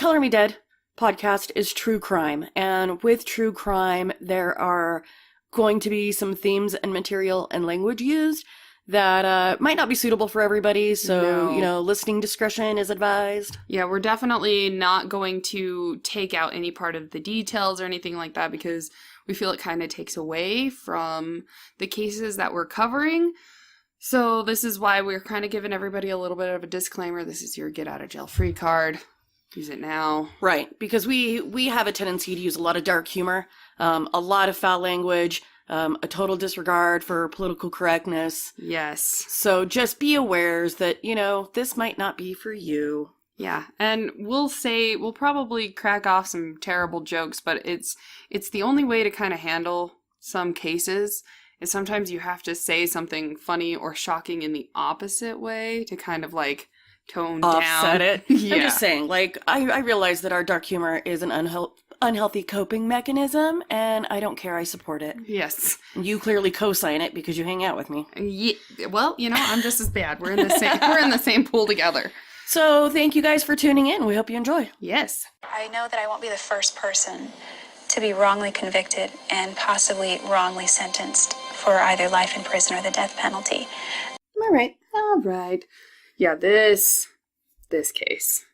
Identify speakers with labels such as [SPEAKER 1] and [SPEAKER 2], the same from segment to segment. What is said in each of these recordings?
[SPEAKER 1] Color Me Dead podcast is true crime. And with true crime, there are going to be some themes and material and language used that might not be suitable for everybody. So, listening discretion is advised.
[SPEAKER 2] Yeah, we're definitely not going to take out any part of the details or anything like that because we feel it kind of takes away from the cases that we're covering. So this is why we're kind of giving everybody a little bit of a disclaimer. This is your get out of jail free card. Use it now.
[SPEAKER 1] Right, because we have a tendency to use a lot of dark humor, a lot of foul language, a total disregard for political correctness.
[SPEAKER 2] Yes.
[SPEAKER 1] So just be aware that, this might not be for you.
[SPEAKER 2] Yeah, and we'll probably crack off some terrible jokes, but it's the only way to kind of handle some cases is sometimes you have to say something funny or shocking in the opposite way to kind of like tone
[SPEAKER 1] offset
[SPEAKER 2] down.
[SPEAKER 1] It. Yeah. I'm just saying, I realize that our dark humor is an unhealthy coping mechanism, and I don't care. I support it.
[SPEAKER 2] Yes.
[SPEAKER 1] You clearly co-sign it because you hang out with me.
[SPEAKER 2] Yeah, well, I'm just as bad. We're in the same pool together.
[SPEAKER 1] So thank you guys for tuning in. We hope you enjoy.
[SPEAKER 2] Yes.
[SPEAKER 3] I know that I won't be the first person to be wrongly convicted and possibly wrongly sentenced for either life in prison or the death penalty.
[SPEAKER 2] All right. Yeah, this case.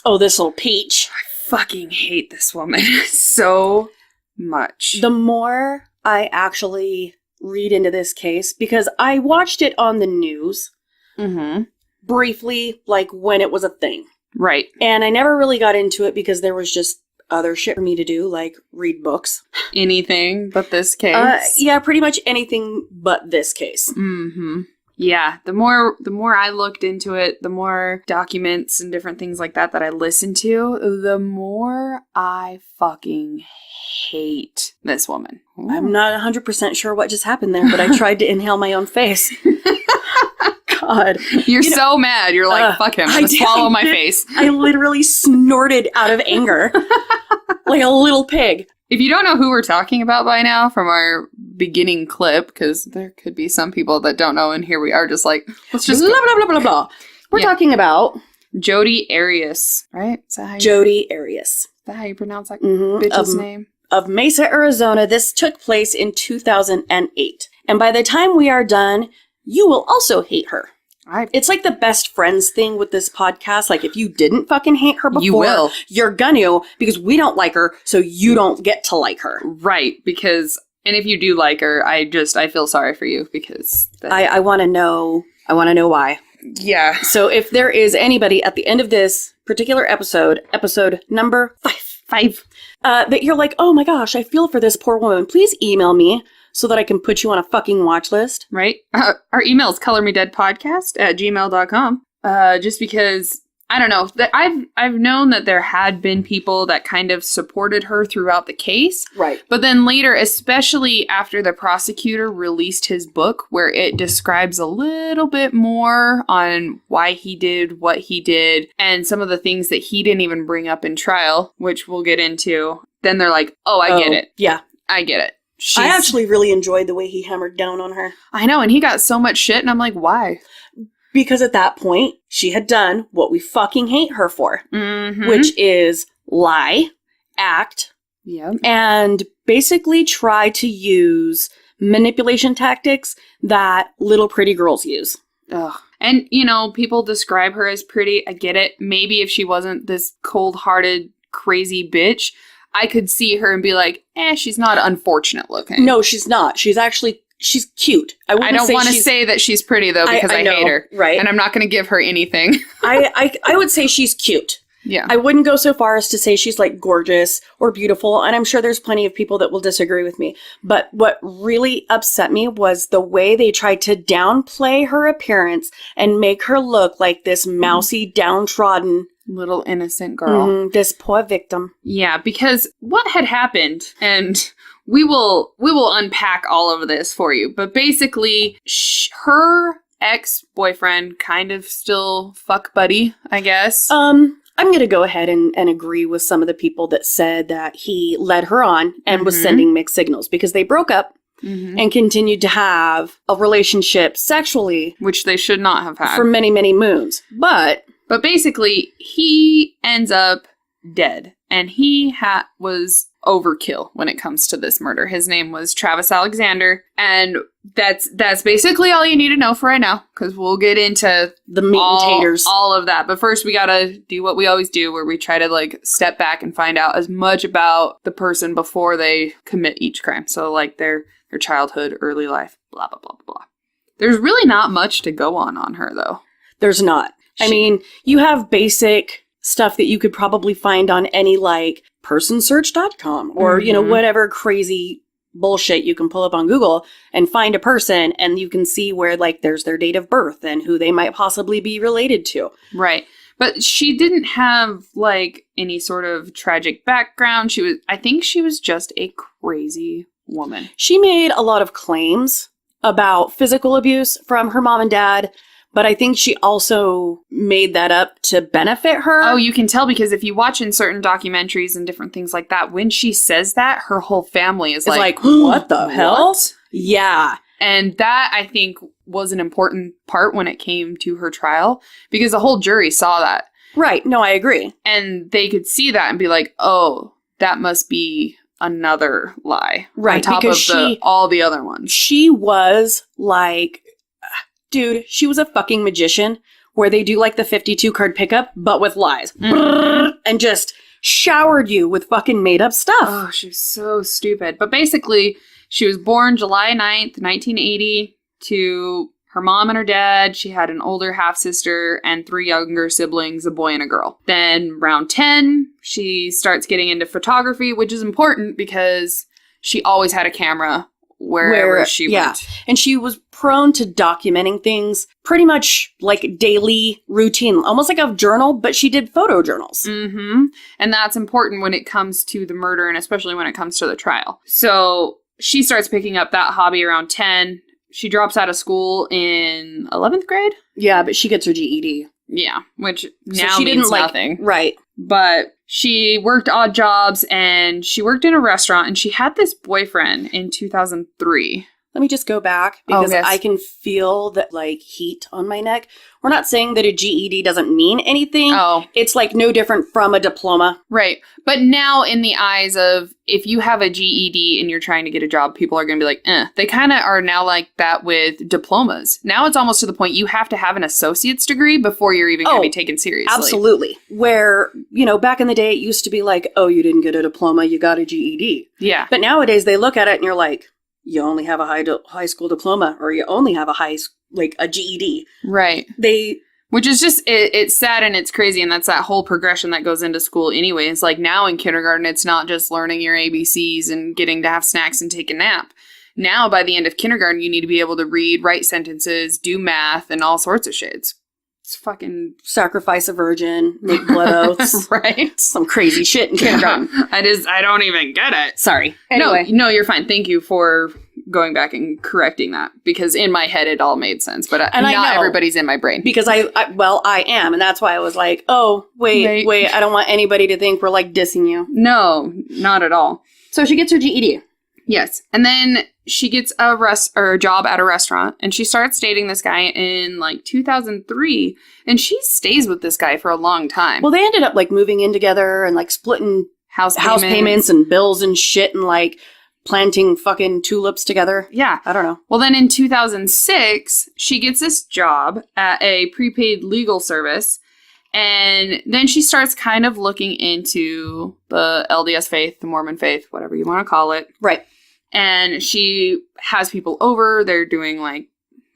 [SPEAKER 1] Oh, this little peach.
[SPEAKER 2] I fucking hate this woman so much.
[SPEAKER 1] The more I actually read into this case, because I watched it on the news.
[SPEAKER 2] Mm-hmm.
[SPEAKER 1] Briefly, like when it was a thing.
[SPEAKER 2] Right.
[SPEAKER 1] And I never really got into it because there was just other shit for me to do, like read books.
[SPEAKER 2] Anything but this case?
[SPEAKER 1] Yeah, pretty much anything but this case.
[SPEAKER 2] Mm-hmm. Yeah, the more I looked into it, the more documents and different things like that I listened to, the more I fucking hate this woman. Ooh.
[SPEAKER 1] I'm not 100% sure what just happened there, but I tried to inhale my own face. God.
[SPEAKER 2] You're so mad. You're like, fuck him. I'm going to swallow my face.
[SPEAKER 1] I literally snorted out of anger. Like a little pig.
[SPEAKER 2] If you don't know who we're talking about by now from our beginning clip, because there could be some people that don't know, and here we are just like, let's just...
[SPEAKER 1] Blah, blah, blah, blah, blah. We're talking about...
[SPEAKER 2] Jodi Arias, right? Is that how
[SPEAKER 1] Jodi Arias.
[SPEAKER 2] Is that how you pronounce that bitch's name?
[SPEAKER 1] Of Mesa, Arizona. This took place in 2008. And by the time we are done, you will also hate her. It's like the best friends thing with this podcast. Like, if you didn't fucking hate her before,
[SPEAKER 2] you will.
[SPEAKER 1] You're gonna, because we don't like her, so you don't get to like her.
[SPEAKER 2] Right, because, and if you do like her, I feel sorry for you, because...
[SPEAKER 1] I want to know why.
[SPEAKER 2] Yeah.
[SPEAKER 1] So if there is anybody at the end of this particular episode number 5, that you're like, oh my gosh, I feel for this poor woman, please email me. So that I can put you on a fucking watch list.
[SPEAKER 2] Right. Our email is colormedeadpodcast@gmail.com. Just because, I don't know, that I've known that there had been people that kind of supported her throughout the case.
[SPEAKER 1] Right.
[SPEAKER 2] But then later, especially after the prosecutor released his book, where it describes a little bit more on why he did what he did and some of the things that he didn't even bring up in trial, which we'll get into, then they're like, oh, I get it.
[SPEAKER 1] Yeah.
[SPEAKER 2] I get it.
[SPEAKER 1] I actually really enjoyed the way he hammered down on her.
[SPEAKER 2] I know, and he got so much shit, and I'm like, why?
[SPEAKER 1] Because at that point, she had done what we fucking hate her for, which is lie, act, and basically try to use manipulation tactics that little pretty girls use.
[SPEAKER 2] Ugh. And, people describe her as pretty. I get it. Maybe if she wasn't this cold-hearted, crazy bitch, I could see her and be like, she's not unfortunate looking.
[SPEAKER 1] No, she's not. She's cute. I
[SPEAKER 2] don't want to say that she's pretty, though, because I hate her.
[SPEAKER 1] Right.
[SPEAKER 2] And I'm not going to give her anything.
[SPEAKER 1] I would say she's cute.
[SPEAKER 2] Yeah.
[SPEAKER 1] I wouldn't go so far as to say she's, like, gorgeous or beautiful, and I'm sure there's plenty of people that will disagree with me. But what really upset me was the way they tried to downplay her appearance and make her look like this mousy, downtrodden...
[SPEAKER 2] little innocent girl.
[SPEAKER 1] This poor victim.
[SPEAKER 2] Yeah, because what had happened, and we will unpack all of this for you, but basically, her ex-boyfriend, kind of still fuck buddy, I guess.
[SPEAKER 1] I'm going to go ahead and agree with some of the people that said that he led her on and was sending mixed signals, because they broke up and continued to have a relationship sexually.
[SPEAKER 2] Which they should not have had.
[SPEAKER 1] For many, many moons. But
[SPEAKER 2] basically, he ends up dead. And he was overkill when it comes to this murder. His name was Travis Alexander. And that's basically all you need to know for right now, because we'll get into
[SPEAKER 1] the meat and taters.
[SPEAKER 2] All of that. But first, we got to do what we always do, where we try to like step back and find out as much about the person before they commit each crime. So like their childhood, early life, blah, blah, blah, blah. There's really not much to go on her, though.
[SPEAKER 1] There's not. I mean, you have basic stuff that you could probably find on any, like, personsearch.com or, you know, whatever crazy bullshit you can pull up on Google and find a person, and you can see where, like, there's their date of birth and who they might possibly be related to.
[SPEAKER 2] Right. But she didn't have, like, any sort of tragic background. I think she was just a crazy woman.
[SPEAKER 1] She made a lot of claims about physical abuse from her mom and dad, but I think she also made that up to benefit her.
[SPEAKER 2] Oh, you can tell, because if you watch in certain documentaries and different things like that, when she says that, her whole family is like,
[SPEAKER 1] what the hell?
[SPEAKER 2] What?
[SPEAKER 1] Yeah.
[SPEAKER 2] And that, I think, was an important part when it came to her trial, because the whole jury saw that.
[SPEAKER 1] Right. No, I agree.
[SPEAKER 2] And they could see that and be like, oh, that must be another lie.
[SPEAKER 1] Right.
[SPEAKER 2] On top
[SPEAKER 1] because
[SPEAKER 2] of all the other ones.
[SPEAKER 1] She was like, dude, she was a fucking magician where they do like the 52 card pickup, but with lies. And just showered you with fucking made up stuff.
[SPEAKER 2] Oh, she was so stupid. But basically, she was born July 9th, 1980 to her mom and her dad. She had an older half-sister and 3 younger siblings, a boy and a girl. Then around 10, she starts getting into photography, which is important because she always had a camera wherever she went.
[SPEAKER 1] And she was prone to documenting things pretty much like daily routine, almost like a journal, but she did photo journals.
[SPEAKER 2] Mm-hmm. And that's important when it comes to the murder, and especially when it comes to the trial. So she starts picking up that hobby around 10. She drops out of school in 11th grade.
[SPEAKER 1] Yeah, but she gets her GED.
[SPEAKER 2] Yeah, which
[SPEAKER 1] So
[SPEAKER 2] now
[SPEAKER 1] she
[SPEAKER 2] means
[SPEAKER 1] didn't
[SPEAKER 2] nothing.
[SPEAKER 1] Right.
[SPEAKER 2] But she worked odd jobs, and she worked in a restaurant, and she had this boyfriend in 2003.
[SPEAKER 1] Let me just go back because I can feel that like heat on my neck. We're not saying that a GED doesn't mean anything.
[SPEAKER 2] Oh.
[SPEAKER 1] It's like no different from a diploma.
[SPEAKER 2] Right. But now in the eyes of, if you have a GED and you're trying to get a job, people are going to be like, eh. They kind of are now like that with diplomas. Now it's almost to the point you have to have an associate's degree before you're even going to be taken seriously.
[SPEAKER 1] Absolutely. Where, you know, back in the day, it used to be like, oh, you didn't get a diploma, you got a GED.
[SPEAKER 2] Yeah.
[SPEAKER 1] But nowadays they look at it and you're like, you only have a high school diploma, or you only have a GED.
[SPEAKER 2] Right. Which is just, it's sad and it's crazy, and that's that whole progression that goes into school anyway. It's like now in kindergarten, it's not just learning your ABCs and getting to have snacks and take a nap. Now, by the end of kindergarten, you need to be able to read, write sentences, do math, and all sorts of shit. It's fucking...
[SPEAKER 1] Sacrifice a virgin, make blood oaths.
[SPEAKER 2] Right?
[SPEAKER 1] Some crazy shit in kindergarten.
[SPEAKER 2] I don't even get it.
[SPEAKER 1] Sorry. Anyway.
[SPEAKER 2] No, you're fine. Thank you for going back and correcting that, because in my head it all made sense, but not everybody's in my brain.
[SPEAKER 1] Because I am, and that's why I was like, oh, wait, I don't want anybody to think we're like dissing you.
[SPEAKER 2] No, not at all.
[SPEAKER 1] So she gets her GED.
[SPEAKER 2] Yes. And then she gets a job at a restaurant, and she starts dating this guy in like 2003, and she stays with this guy for a long time.
[SPEAKER 1] Well, they ended up like moving in together and like splitting house payments and bills and shit, and like planting fucking tulips together.
[SPEAKER 2] Yeah.
[SPEAKER 1] I don't know.
[SPEAKER 2] Well, then in 2006, she gets this job at a prepaid legal service, and then she starts kind of looking into the LDS faith, the Mormon faith, whatever you want to call it.
[SPEAKER 1] Right.
[SPEAKER 2] And she has people over. They're doing like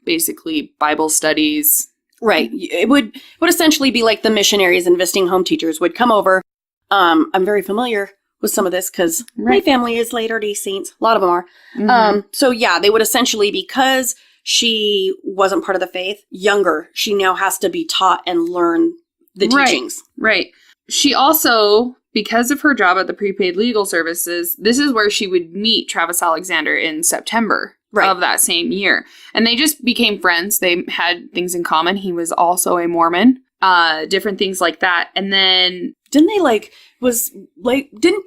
[SPEAKER 2] basically Bible studies.
[SPEAKER 1] Right. It would essentially be like the missionaries and visiting home teachers would come over. I'm very familiar with some of this because my family is Latter-day Saints. A lot of them are.
[SPEAKER 2] Mm-hmm.
[SPEAKER 1] So yeah, they would essentially, because she wasn't part of the faith, younger, she now has to be taught and learn the teachings.
[SPEAKER 2] Right. She also, because of her job at the prepaid legal services, this is where she would meet Travis Alexander in September of that same year. And they just became friends. They had things in common. He was also a Mormon, different things like that. And then... Didn't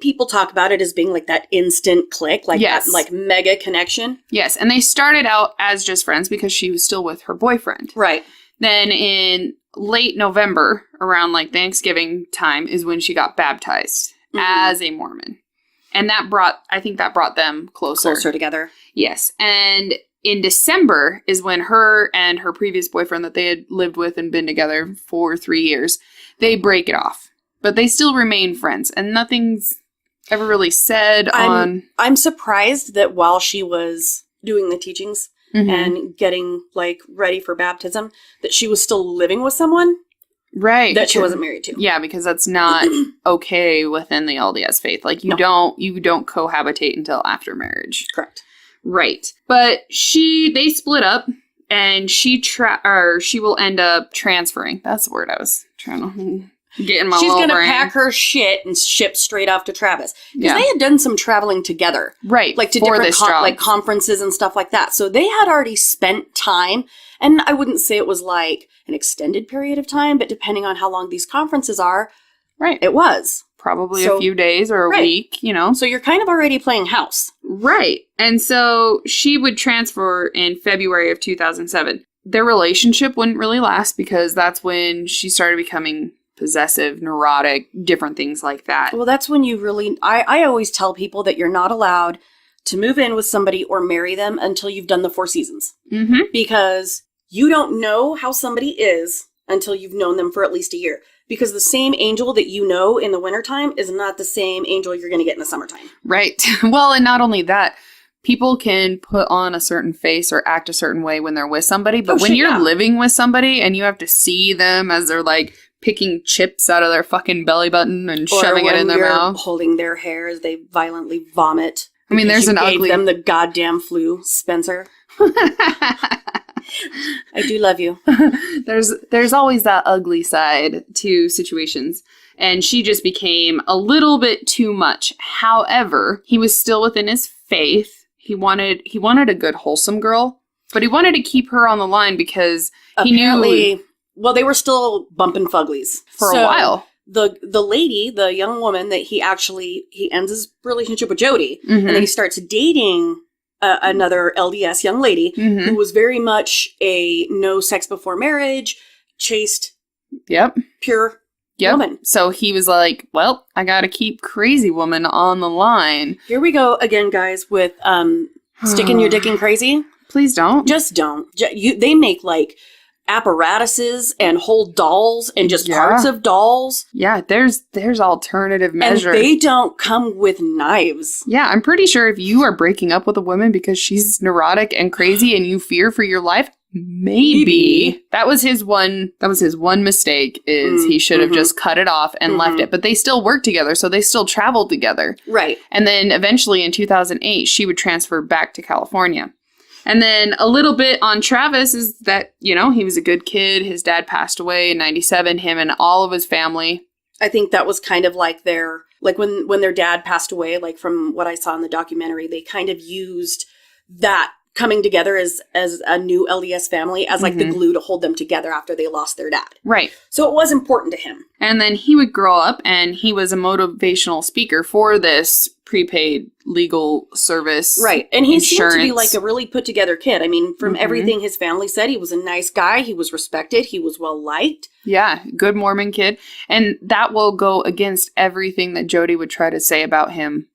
[SPEAKER 2] people talk about it as being like that instant click? Like that like mega connection? Yes. And they started out as just friends because she was still with her boyfriend.
[SPEAKER 1] Right.
[SPEAKER 2] Then in late November, around like Thanksgiving time, is when she got baptized as a Mormon. And I think that brought them closer.
[SPEAKER 1] Closer together.
[SPEAKER 2] Yes. And in December is when her and her previous boyfriend that they had lived with and been together for 3 years, they break it off. But they still remain friends. And nothing's ever really said on...
[SPEAKER 1] I'm surprised that while she was doing the teachings and getting, like, ready for baptism, that she was still living with someone.
[SPEAKER 2] Right.
[SPEAKER 1] That she wasn't married to.
[SPEAKER 2] Yeah, because that's not okay within the LDS faith. Like, you don't cohabitate until after marriage.
[SPEAKER 1] Correct.
[SPEAKER 2] Right. But they split up, and she will end up transferring. That's the word I was trying to get in my
[SPEAKER 1] She's
[SPEAKER 2] little
[SPEAKER 1] going to
[SPEAKER 2] brain.
[SPEAKER 1] pack her shit and ship straight off to Travis. Because
[SPEAKER 2] Yeah.
[SPEAKER 1] they had done some traveling together.
[SPEAKER 2] Right.
[SPEAKER 1] Like to
[SPEAKER 2] for
[SPEAKER 1] different
[SPEAKER 2] this job.
[SPEAKER 1] like conferences and stuff like that. So they had already spent time. And I wouldn't say it was like an extended period of time, but depending on how long these conferences are,
[SPEAKER 2] Right.
[SPEAKER 1] it was.
[SPEAKER 2] Probably a few days or a week, you know.
[SPEAKER 1] So you're kind of already playing house.
[SPEAKER 2] Right. And so she would transfer in February of 2007. Their relationship wouldn't really last because that's when she started becoming possessive, neurotic, different things like that.
[SPEAKER 1] Well, that's when you really... I always tell people that you're not allowed to move in with somebody or marry them until you've done the 4 seasons.
[SPEAKER 2] Mm-hmm.
[SPEAKER 1] Because you don't know how somebody is until you've known them for at least a year. Because the same angel that you know in the wintertime is not the same angel you're going to get in the summertime.
[SPEAKER 2] Right. Well, and not only that, people can put on a certain face or act a certain way when they're with somebody. But when you're living with somebody and you have to see them as they're like picking chips out of their fucking belly button and shoving it in their mouth.
[SPEAKER 1] Holding their hair as they violently vomit.
[SPEAKER 2] I mean, there's an ugly...
[SPEAKER 1] gave them the goddamn flu, Spencer. I do love you.
[SPEAKER 2] There's always that ugly side to situations. And she just became a little bit too much. However, he was still within his faith. He wanted a good, wholesome girl, but he wanted to keep her on the line because he knew...
[SPEAKER 1] Well, they were still bumping fugglies.
[SPEAKER 2] For a while.
[SPEAKER 1] The lady, the young woman that he ends his relationship with Jodi, and then he starts dating another LDS young lady who was very much a no sex before marriage, chaste, pure woman.
[SPEAKER 2] So he was like, well, I gotta keep crazy woman on the line.
[SPEAKER 1] Here we go again, guys, with sticking your dick in crazy.
[SPEAKER 2] Please don't.
[SPEAKER 1] Just don't. They make like apparatuses and whole dolls and just parts of dolls.
[SPEAKER 2] Yeah, there's alternative measures.
[SPEAKER 1] And they don't come with knives.
[SPEAKER 2] Yeah, I'm pretty sure if you are breaking up with a woman because she's neurotic and crazy and you fear for your life, maybe. That was his one mistake is he should have just cut it off and left it. But they still worked together, so they still traveled together.
[SPEAKER 1] Right.
[SPEAKER 2] And then eventually in 2008, she would transfer back to California. And then a little bit on Travis is that, you know, he was a good kid. His dad passed away in 97, him and all of his family.
[SPEAKER 1] I think that was kind of like when their dad passed away, like from what I saw in the documentary, they kind of used that coming together as a new LDS family as like the glue to hold them together after they lost their dad.
[SPEAKER 2] Right.
[SPEAKER 1] So it was important to him. And
[SPEAKER 2] then he would grow up and he was a motivational speaker for this prepaid legal service.
[SPEAKER 1] Right. And he
[SPEAKER 2] insurance.
[SPEAKER 1] seemed to be like a really put together kid. I mean, from everything his family said, he was a nice guy. He was respected. He was well liked.
[SPEAKER 2] Yeah. Good Mormon kid. And that will go against everything that Jodi would try to say about him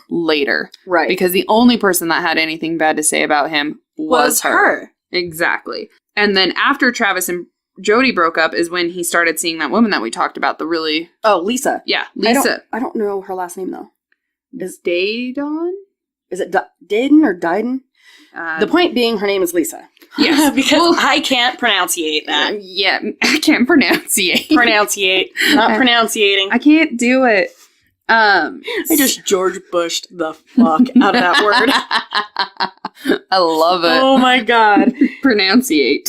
[SPEAKER 2] later.
[SPEAKER 1] Right.
[SPEAKER 2] Because the only person that had anything bad to say about him was her. Exactly. And then after Travis and Jodi broke up is when he started seeing that woman that we talked about, the really...
[SPEAKER 1] Oh, Lisa.
[SPEAKER 2] Yeah, Lisa.
[SPEAKER 1] I don't know her last name, though.
[SPEAKER 2] Is Daydon?
[SPEAKER 1] Is it Dayden or Dyden? The point being, her name is Lisa.
[SPEAKER 2] Yes.
[SPEAKER 1] Because I can't pronunciate that.
[SPEAKER 2] Yeah, I can't pronunciate.
[SPEAKER 1] Not pronunciating.
[SPEAKER 2] I can't do it.
[SPEAKER 1] I just George Bushed the fuck out of that word.
[SPEAKER 2] I love it.
[SPEAKER 1] Oh my god.
[SPEAKER 2] Pronunciate.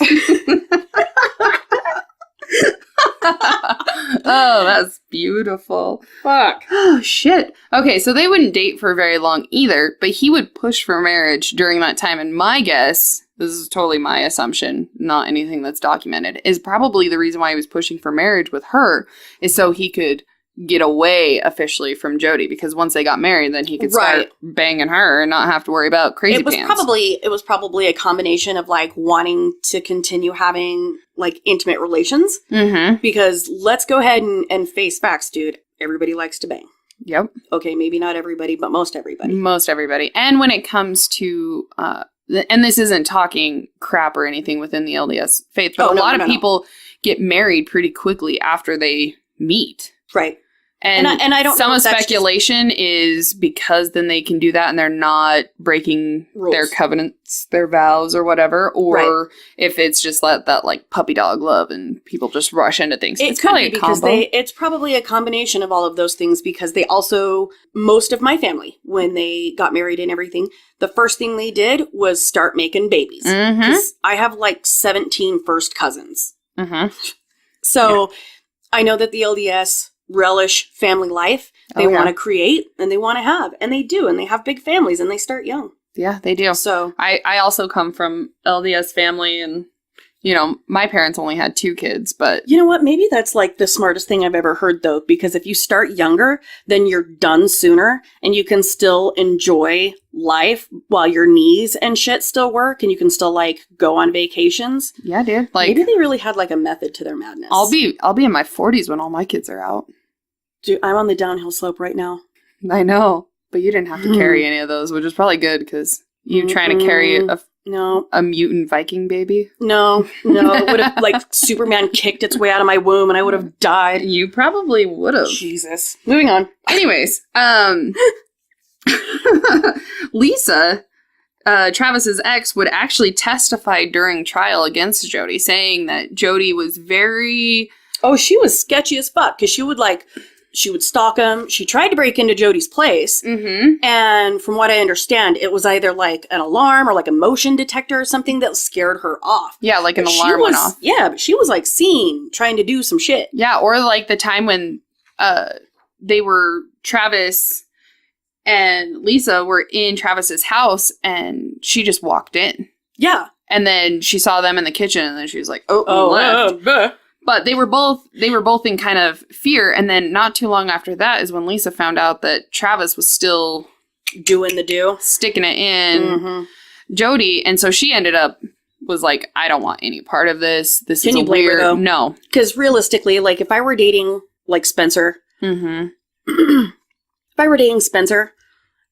[SPEAKER 2] Oh, that's beautiful.
[SPEAKER 1] Fuck.
[SPEAKER 2] Oh, shit. Okay, so they wouldn't date for very long either, but he would push for marriage during that time. And my guess, this is totally my assumption, not anything that's documented, is probably the reason why he was pushing for marriage with her is so he could get away officially from Jodi, because once they got married, then he could start banging her and not have to worry about crazy pants.
[SPEAKER 1] It was probably a combination of like wanting to continue having like intimate relations, because let's go ahead and face facts, dude. Everybody likes to bang.
[SPEAKER 2] Yep.
[SPEAKER 1] Okay, maybe not everybody, but most everybody.
[SPEAKER 2] Most everybody. And when it comes to, and this isn't talking crap or anything within the LDS faith, but a lot of people get married pretty quickly after they meet.
[SPEAKER 1] Right.
[SPEAKER 2] And
[SPEAKER 1] I don't
[SPEAKER 2] some
[SPEAKER 1] know
[SPEAKER 2] of speculation is because then they can do that and they're not breaking
[SPEAKER 1] rules.
[SPEAKER 2] Their covenants, their vows or whatever, or if it's just that like puppy dog love and people just rush into things.
[SPEAKER 1] It's probably a combo. It's probably a combination of all of those things, because they also, most of my family, when they got married and everything, the first thing they did was start making babies. Because I have like 17 first cousins. So I know that the LDS relish family life. They want to create and they want to have, and they do, and they have big families and they start young.
[SPEAKER 2] Yeah, they do.
[SPEAKER 1] So
[SPEAKER 2] I also come from LDS family, and you know, my parents only had 2 kids, but
[SPEAKER 1] you know what? Maybe that's like the smartest thing I've ever heard, though, because if you start younger, then you're done sooner and you can still enjoy life while your knees and shit still work, and you can still like go on vacations.
[SPEAKER 2] Yeah, dude. Like,
[SPEAKER 1] maybe they really had like a method to their madness.
[SPEAKER 2] I'll be in my 40s when all my kids are out.
[SPEAKER 1] Dude, I'm on the downhill slope right now.
[SPEAKER 2] I know, but you didn't have to carry any of those, which is probably good, because you trying to carry a mutant Viking baby?
[SPEAKER 1] No. It would have, like, Superman kicked its way out of my womb and I would have died.
[SPEAKER 2] You probably would have.
[SPEAKER 1] Jesus. Moving on.
[SPEAKER 2] Anyways, Lisa, Travis's ex, would actually testify during trial against Jodi, saying that Jodi was very...
[SPEAKER 1] Oh, she was sketchy as fuck, because she would stalk him. She tried to break into Jodi's place. And from what I understand, it was either like an alarm or like a motion detector or something that scared her off.
[SPEAKER 2] Yeah, like an alarm went off.
[SPEAKER 1] Yeah, but she was like seen trying to do some shit.
[SPEAKER 2] Yeah, or like the time when Travis and Lisa were in Travis's house and she just walked in.
[SPEAKER 1] Yeah.
[SPEAKER 2] And then she saw them in the kitchen and then she was like, left. But they were both in kind of fear, and then not too long after that is when Lisa found out that Travis was still
[SPEAKER 1] doing the do,
[SPEAKER 2] sticking it in Jodi, and so she was like, I don't want any part of this. This
[SPEAKER 1] Can
[SPEAKER 2] is
[SPEAKER 1] you blame
[SPEAKER 2] weird.
[SPEAKER 1] her, though?
[SPEAKER 2] No,
[SPEAKER 1] because realistically, like if I were dating like Spencer, if I were dating Spencer,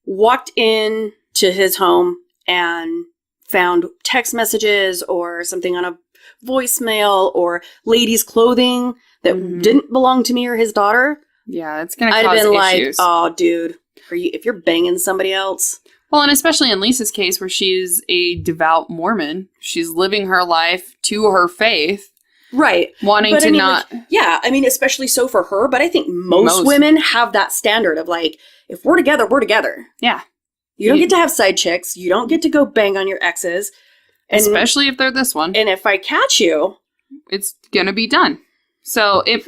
[SPEAKER 1] walked in to his home and found text messages or something on a voicemail or ladies' clothing that didn't belong to me or his daughter.
[SPEAKER 2] Yeah, it's gonna cause
[SPEAKER 1] I'd have been
[SPEAKER 2] issues.
[SPEAKER 1] like, oh, dude, if you're banging somebody else.
[SPEAKER 2] Well, and especially in Lisa's case, where she's a devout Mormon, she's living her life to her faith,
[SPEAKER 1] right?
[SPEAKER 2] Wanting
[SPEAKER 1] but
[SPEAKER 2] to not.
[SPEAKER 1] Like, yeah, I mean, especially so for her. But I think most women have that standard of like, if we're together, we're together.
[SPEAKER 2] Yeah,
[SPEAKER 1] you don't get to have side chicks. You don't get to go bang on your exes.
[SPEAKER 2] And, especially if they're this one.
[SPEAKER 1] And if I catch you,
[SPEAKER 2] it's going to be done. So it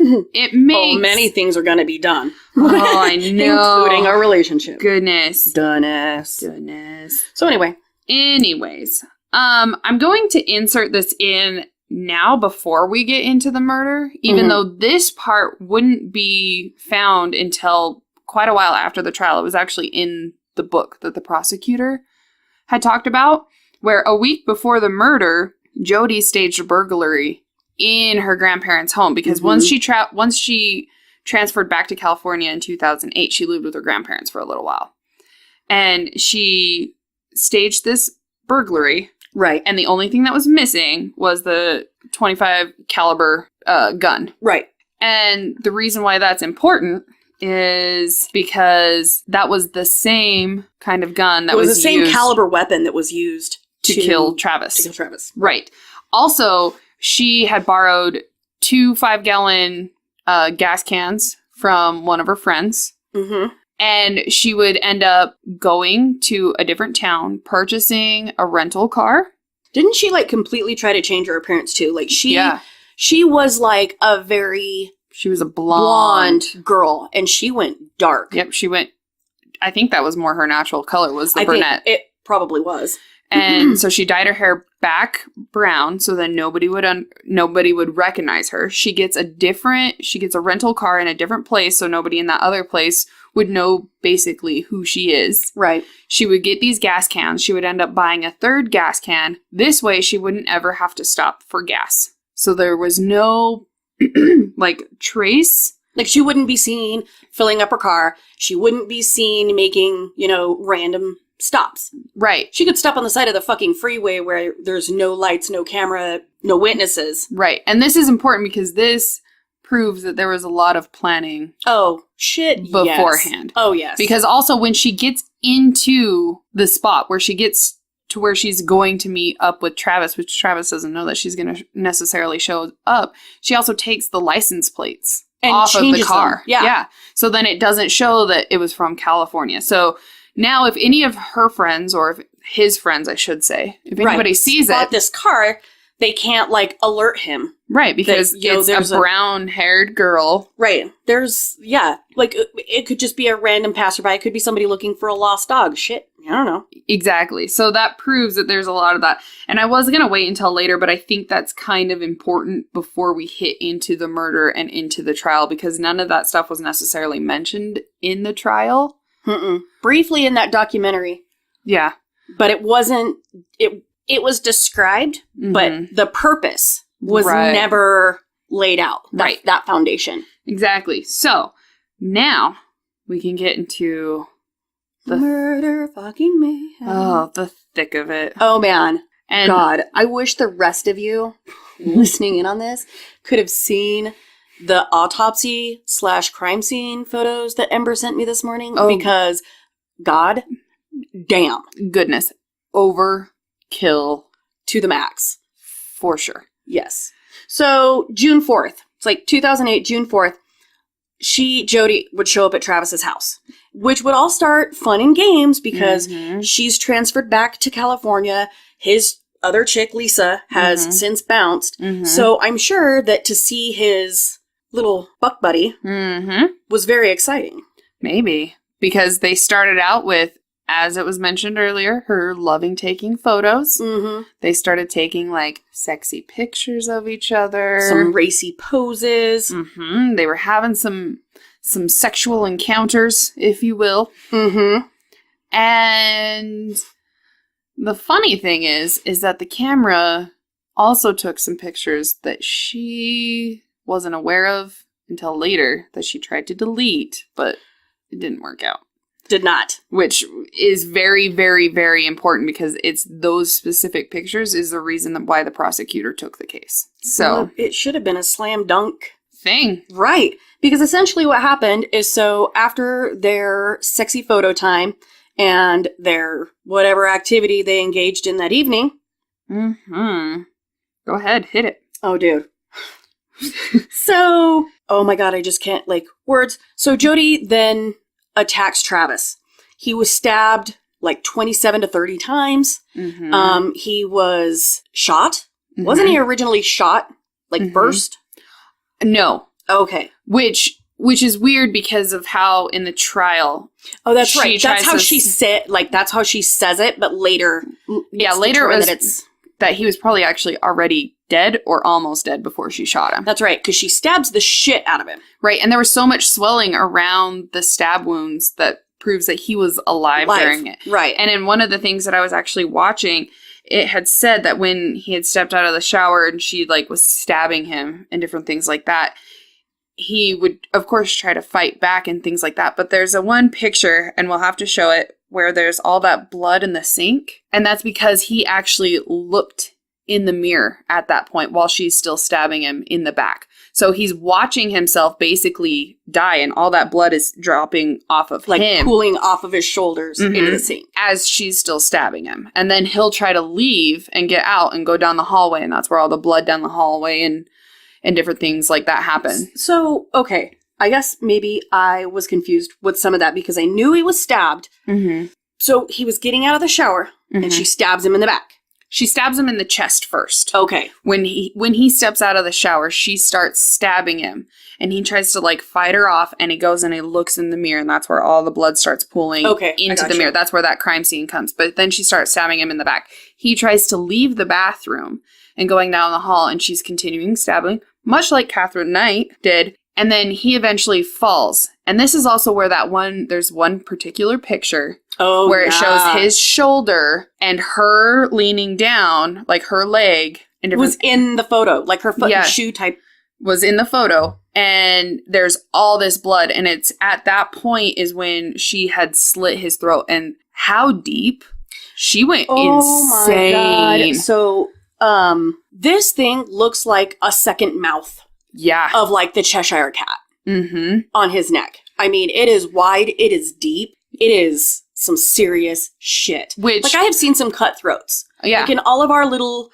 [SPEAKER 2] makes...
[SPEAKER 1] Oh, many things are going to be done.
[SPEAKER 2] Oh, I know.
[SPEAKER 1] Including our relationship.
[SPEAKER 2] Goodness.
[SPEAKER 1] So
[SPEAKER 2] Anyways, I'm going to insert this in now before we get into the murder, even though this part wouldn't be found until quite a while after the trial. It was actually in the book that the prosecutor had talked about, where a week before the murder, Jodi staged a burglary in her grandparents' home, because once she transferred back to California in 2008, she lived with her grandparents for a little while. And she staged this burglary.
[SPEAKER 1] Right.
[SPEAKER 2] And the only thing that was missing was the .25 caliber gun.
[SPEAKER 1] Right.
[SPEAKER 2] And the reason why that's important is because that was the same kind of gun that was used. It was the same
[SPEAKER 1] caliber weapon that was used
[SPEAKER 2] to kill Travis.
[SPEAKER 1] To kill Travis.
[SPEAKER 2] Right. Also, she had borrowed 2 5-gallon gas cans from one of her friends. And she would end up going to a different town, purchasing a rental car.
[SPEAKER 1] Didn't she, like, completely try to change her appearance, too? Like, she was, like,
[SPEAKER 2] she was a blonde
[SPEAKER 1] girl, and she went dark.
[SPEAKER 2] Yep, she went... I think that was more her natural color, was the brunette.
[SPEAKER 1] It probably was.
[SPEAKER 2] And so she dyed her hair back brown so that nobody would recognize her. She gets a rental car in a different place so nobody in that other place would know basically who she is.
[SPEAKER 1] Right.
[SPEAKER 2] She would get these gas cans. She would end up buying a third gas can. This way she wouldn't ever have to stop for gas. So there was no trace.
[SPEAKER 1] Like, she wouldn't be seen filling up her car. She wouldn't be seen making, random stops.
[SPEAKER 2] Right.
[SPEAKER 1] She could stop on the side of the fucking freeway where there's no lights, no camera, no witnesses.
[SPEAKER 2] Right. And this is important because this proves that there was a lot of planning.
[SPEAKER 1] Oh, shit,
[SPEAKER 2] beforehand.
[SPEAKER 1] Yes. Oh, yes.
[SPEAKER 2] Because also when she gets into the spot where she gets to where she's going to meet up with Travis, which Travis doesn't know that she's going to necessarily show up, she also takes the license plates
[SPEAKER 1] and
[SPEAKER 2] off of the car.
[SPEAKER 1] Them. Yeah.
[SPEAKER 2] So then it doesn't show that it was from California. So now if any of her friends, or if his friends, I should say, if anybody sees
[SPEAKER 1] this car, they can't, alert him.
[SPEAKER 2] Right, because it's a brown-haired girl.
[SPEAKER 1] Right. It could just be a random passerby. It could be somebody looking for a lost dog. Shit. I don't know.
[SPEAKER 2] Exactly. So that proves that there's a lot of that. And I was going to wait until later, but I think that's kind of important before we hit into the murder and into the trial, because none of that stuff was necessarily mentioned in the trial.
[SPEAKER 1] Briefly in that documentary.
[SPEAKER 2] Yeah.
[SPEAKER 1] But it wasn't... It was described, but the purpose was never laid out. That foundation.
[SPEAKER 2] Exactly. So, now we can get into the
[SPEAKER 1] murder fucking mayhem.
[SPEAKER 2] Oh, the thick of it.
[SPEAKER 1] Oh, man.
[SPEAKER 2] And
[SPEAKER 1] God, I wish the rest of you listening in on this could have seen the autopsy / crime scene photos that Ember sent me this morning. Because, God damn.
[SPEAKER 2] Goodness. Overkill
[SPEAKER 1] to the max.
[SPEAKER 2] For sure.
[SPEAKER 1] Yes. So, June 4th. It's 2008, June 4th. Jodi would show up at Travis's house, which would all start fun and games because she's transferred back to California. His other chick, Lisa, has since bounced. So I'm sure that to see his little buck buddy was very exciting.
[SPEAKER 2] Maybe. Because they started out with, as it was mentioned earlier, her loving taking photos. They started taking, sexy pictures of each other.
[SPEAKER 1] Some racy poses.
[SPEAKER 2] They were having some sexual encounters, if you will. And the funny thing is that the camera also took some pictures that she wasn't aware of until later, that she tried to delete, but it didn't work out.
[SPEAKER 1] Did not.
[SPEAKER 2] Which is very, very, very important because it's those specific pictures is the reason why the prosecutor took the case. So
[SPEAKER 1] well, it should have been a slam dunk
[SPEAKER 2] thing.
[SPEAKER 1] Right. Because essentially what happened is, so after their sexy photo time and their whatever activity they engaged in that evening.
[SPEAKER 2] Go ahead, hit it.
[SPEAKER 1] Oh, dude. So, oh my God, I just can't, words. So Jodi then attacks Travis. He was stabbed 27 to 30 times. He was shot. Wasn't he originally shot? First?
[SPEAKER 2] No.
[SPEAKER 1] Okay.
[SPEAKER 2] Which is weird because of how in the trial.
[SPEAKER 1] Oh, that's right. That's how she said. That's how she says it. But later,
[SPEAKER 2] later it was that he was probably actually already dead or almost dead before she shot him.
[SPEAKER 1] That's right, because she stabs the shit out of him.
[SPEAKER 2] Right, and there was so much swelling around the stab wounds that proves that he was alive during it.
[SPEAKER 1] Right.
[SPEAKER 2] And in one of the things that I was actually watching, it had said that when he had stepped out of the shower and she was stabbing him and different things like that, he would, of course, try to fight back and things like that. But there's one picture, and we'll have to show it, where there's all that blood in the sink. And that's because he actually looked in the mirror at that point while she's still stabbing him in the back. So he's watching himself basically die, and all that blood is dropping off of him.
[SPEAKER 1] Pooling off of his shoulders into the sink.
[SPEAKER 2] As she's still stabbing him. And then he'll try to leave and get out and go down the hallway, and that's where all the blood down the hallway and different things like that happen.
[SPEAKER 1] So, okay. I guess maybe I was confused with some of that because I knew he was stabbed. So he was getting out of the shower and she stabs him in the back.
[SPEAKER 2] She stabs him in the chest first.
[SPEAKER 1] Okay.
[SPEAKER 2] When he steps out of the shower, she starts stabbing him. And he tries to, like, fight her off, and he goes and he looks in the mirror, and that's where all the blood starts pooling into the mirror. That's where that crime scene comes. But then she starts stabbing him in the back. He tries to leave the bathroom and going down the hall, and she's continuing stabbing, much like Catherine Knight did. And then he eventually falls. And this is also where there's one particular picture where it shows his shoulder and her leaning down, like her leg. And
[SPEAKER 1] it was in the photo, like her foot and shoe type.
[SPEAKER 2] Was in the photo, and there's all this blood, and it's at that point is when she had slit his throat, and how deep she went insane.
[SPEAKER 1] My God. So, this thing looks like a second mouth.
[SPEAKER 2] Yeah.
[SPEAKER 1] Of like the Cheshire Cat on his neck. I mean, it is wide, it is deep, it is some serious shit. Like, I have seen some cutthroats.
[SPEAKER 2] Yeah.
[SPEAKER 1] Like in all of our little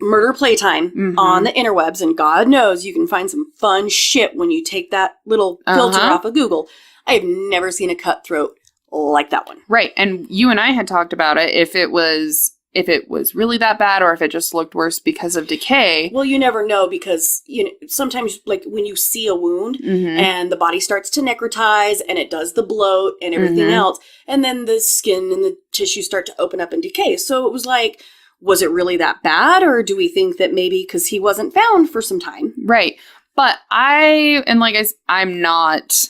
[SPEAKER 1] murder playtime on the interwebs, and God knows you can find some fun shit when you take that little filter off of Google. I have never seen a cutthroat like that one.
[SPEAKER 2] Right. And you and I had talked about it, if it was really that bad or if it just looked worse because of decay.
[SPEAKER 1] Well, you never know, because sometimes, like, when you see a wound and the body starts to necrotize and it does the bloat and everything else, and then the skin and the tissue start to open up and decay. So it was like, was it really that bad, or do we think that maybe because he wasn't found for some time?
[SPEAKER 2] Right. But I'm not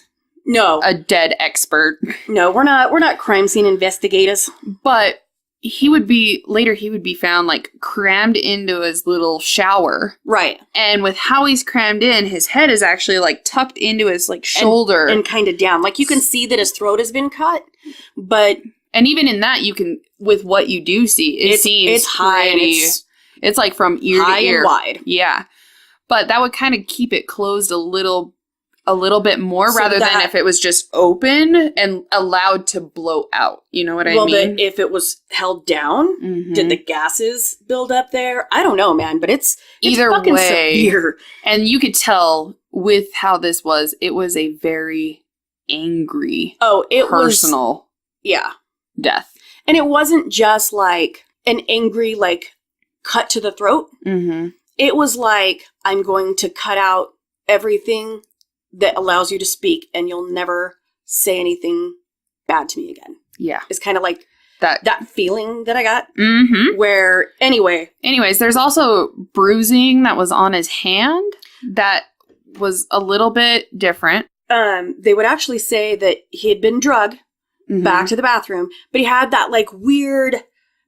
[SPEAKER 2] a dead expert.
[SPEAKER 1] No, we're not crime scene investigators.
[SPEAKER 2] But he would be found, like, crammed into his little shower.
[SPEAKER 1] Right.
[SPEAKER 2] And with how he's crammed in, his head is actually, like, tucked into his, like, shoulder.
[SPEAKER 1] And kind of down. Like, you can see that his throat has been cut, but...
[SPEAKER 2] And even in that, you can, with what you do see, it seems
[SPEAKER 1] it's high.
[SPEAKER 2] It's like from ear to ear.
[SPEAKER 1] And wide.
[SPEAKER 2] Yeah. But that would kind of keep it closed a little bit more, so rather than if it was just open and allowed to blow out. You know what I mean?
[SPEAKER 1] Well, if it was held down, did the gases build up there? I don't know, man, but it's
[SPEAKER 2] either
[SPEAKER 1] fucking
[SPEAKER 2] way
[SPEAKER 1] severe.
[SPEAKER 2] And you could tell with how this was, it was a very angry, personal death.
[SPEAKER 1] And it wasn't just like an angry, like, cut to the throat. It was like, I'm going to cut out everything that allows you to speak, and you'll never say anything bad to me again.
[SPEAKER 2] Yeah.
[SPEAKER 1] It's kind of like that feeling that I got. Where, anyways,
[SPEAKER 2] there's also bruising that was on his hand that was a little bit different.
[SPEAKER 1] They would actually say that he had been drugged back to the bathroom, but he had that, like, weird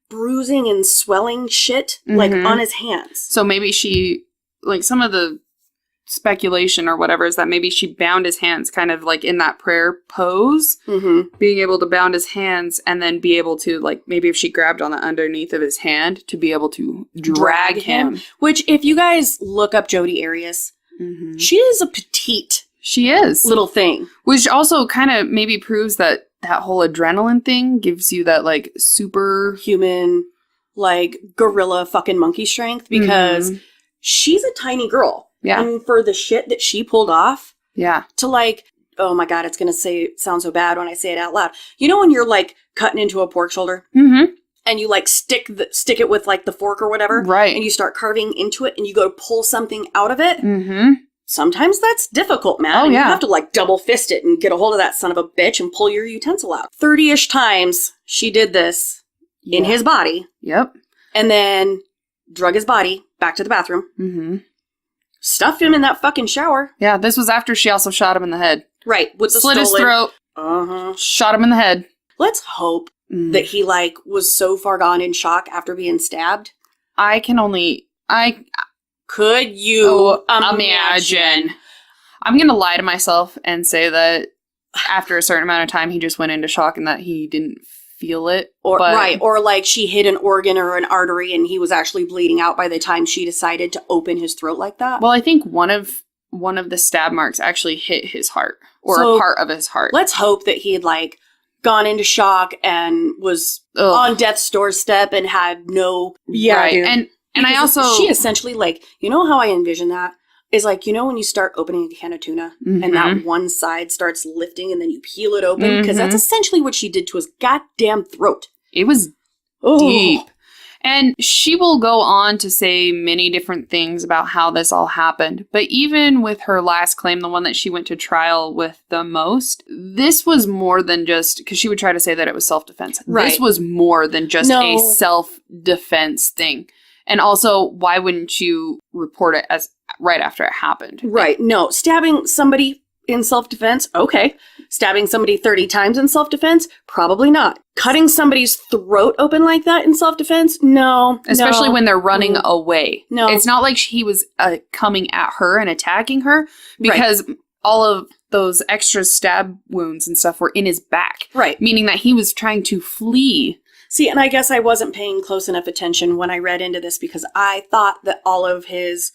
[SPEAKER 1] bruising and swelling shit, like, on his hands.
[SPEAKER 2] So maybe she, like, some of the speculation or whatever is that maybe she bound his hands kind of like in that prayer pose, being able to bound his hands and then be able to, like, maybe if she grabbed on the underneath of his hand to be able to drag him.
[SPEAKER 1] Which, if you guys look up Jodi Arias, she is a petite little thing.
[SPEAKER 2] Which also kind of maybe proves that whole adrenaline thing gives you that, like, superhuman,
[SPEAKER 1] like, gorilla fucking monkey strength, because she's a tiny girl.
[SPEAKER 2] Yeah.
[SPEAKER 1] And for the shit that she pulled off.
[SPEAKER 2] Yeah.
[SPEAKER 1] To, like, oh my God, it's going to sound so bad when I say it out loud. You know when you're, like, cutting into a pork shoulder? And you, like, stick it with, like, the fork or whatever?
[SPEAKER 2] Right.
[SPEAKER 1] And you start carving into it and you go to pull something out of it? Sometimes that's difficult, man.
[SPEAKER 2] Oh, yeah.
[SPEAKER 1] You have to, like, double fist it and get a hold of that son of a bitch and pull your utensil out. 30-ish times she did this in his body.
[SPEAKER 2] Yep.
[SPEAKER 1] And then drug his body back to the bathroom. Stuffed him in that fucking shower.
[SPEAKER 2] Yeah, this was after she also shot him in the head.
[SPEAKER 1] Right. With the
[SPEAKER 2] Slit his throat. Shot him in the head.
[SPEAKER 1] Let's hope that he, like, was so far gone in shock after being stabbed. Could you imagine?
[SPEAKER 2] I'm going to lie to myself and say that after a certain amount of time, he just went into shock and that he didn't feel it.
[SPEAKER 1] Or like she hit an organ or an artery and he was actually bleeding out by the time she decided to open his throat like that.
[SPEAKER 2] Well, I think one of the stab marks actually hit his heart, or a part of his heart.
[SPEAKER 1] Let's hope that he had, like, gone into shock and was on death's doorstep and had no...
[SPEAKER 2] Yeah, right. Dude. And I also...
[SPEAKER 1] She essentially, like, you know how I envision that? Is like, you know when you start opening a can of tuna and that one side starts lifting and then you peel it open? Because that's essentially what she did to his goddamn throat.
[SPEAKER 2] It was deep. And she will go on to say many different things about how this all happened. But even with her last claim, the one that she went to trial with the most, this was more than just, because she would try to say that it was self-defense.
[SPEAKER 1] Right.
[SPEAKER 2] This was more than just a self-defense thing. And also, why wouldn't you report it as right after it happened?
[SPEAKER 1] Right. No, stabbing somebody in self-defense, okay. Stabbing somebody 30 times in self-defense, probably not. Cutting somebody's throat open like that in self-defense, no.
[SPEAKER 2] Especially when they're running away.
[SPEAKER 1] No.
[SPEAKER 2] It's not like he was coming at her and attacking her, because all of those extra stab wounds and stuff were in his back.
[SPEAKER 1] Right.
[SPEAKER 2] Meaning that he was trying to flee.
[SPEAKER 1] See, and I guess I wasn't paying close enough attention when I read into this, because I thought that all of his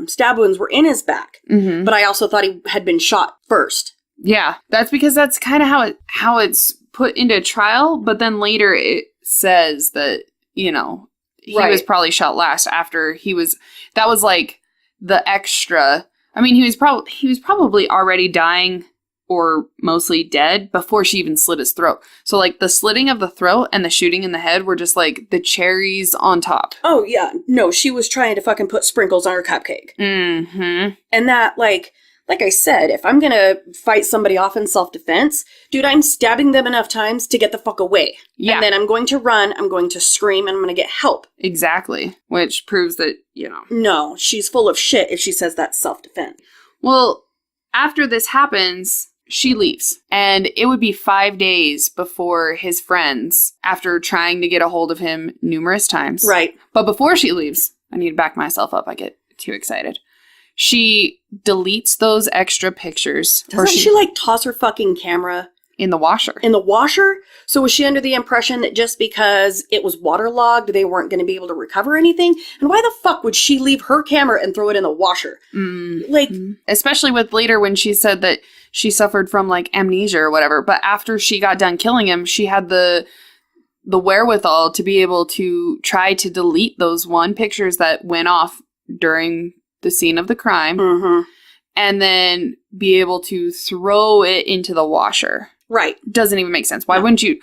[SPEAKER 1] stab wounds were in his back.
[SPEAKER 2] Mm-hmm.
[SPEAKER 1] But I also thought he had been shot first.
[SPEAKER 2] Yeah, that's because that's kind of how it's put into trial. But then later it says that, you know, he was probably shot last after he was. That was like the extra. I mean, he was probably already dying or mostly dead before she even slit his throat. So like the slitting of the throat and the shooting in the head were just like the cherries on top.
[SPEAKER 1] Oh yeah, no, she was trying to fucking put sprinkles on her cupcake.
[SPEAKER 2] Mm-hmm.
[SPEAKER 1] And that like I said, if I'm gonna fight somebody off in self-defense, dude, I'm stabbing them enough times to get the fuck away.
[SPEAKER 2] Yeah.
[SPEAKER 1] And then I'm going to run, I'm going to scream, and I'm going to get help.
[SPEAKER 2] Exactly. Which proves that, you know.
[SPEAKER 1] No, she's full of shit if she says that's self-defense.
[SPEAKER 2] Well, after this happens, she leaves. And it would be 5 days before his friends, after trying to get a hold of him numerous times.
[SPEAKER 1] Right.
[SPEAKER 2] But before she leaves, I need to back myself up. I get too excited. She deletes those extra pictures.
[SPEAKER 1] Doesn't she like toss her fucking camera
[SPEAKER 2] in the washer?
[SPEAKER 1] In the washer? So was she under the impression that just because it was waterlogged, they weren't going to be able to recover anything? And why the fuck would she leave her camera and throw it in the washer? Like,
[SPEAKER 2] especially with later when she said that she suffered from like amnesia or whatever. But after she got done killing him, she had the wherewithal to be able to try to delete those pictures that went off during the scene of the crime, and then be able to throw it into the washer.
[SPEAKER 1] Right.
[SPEAKER 2] Doesn't even make sense. Why wouldn't you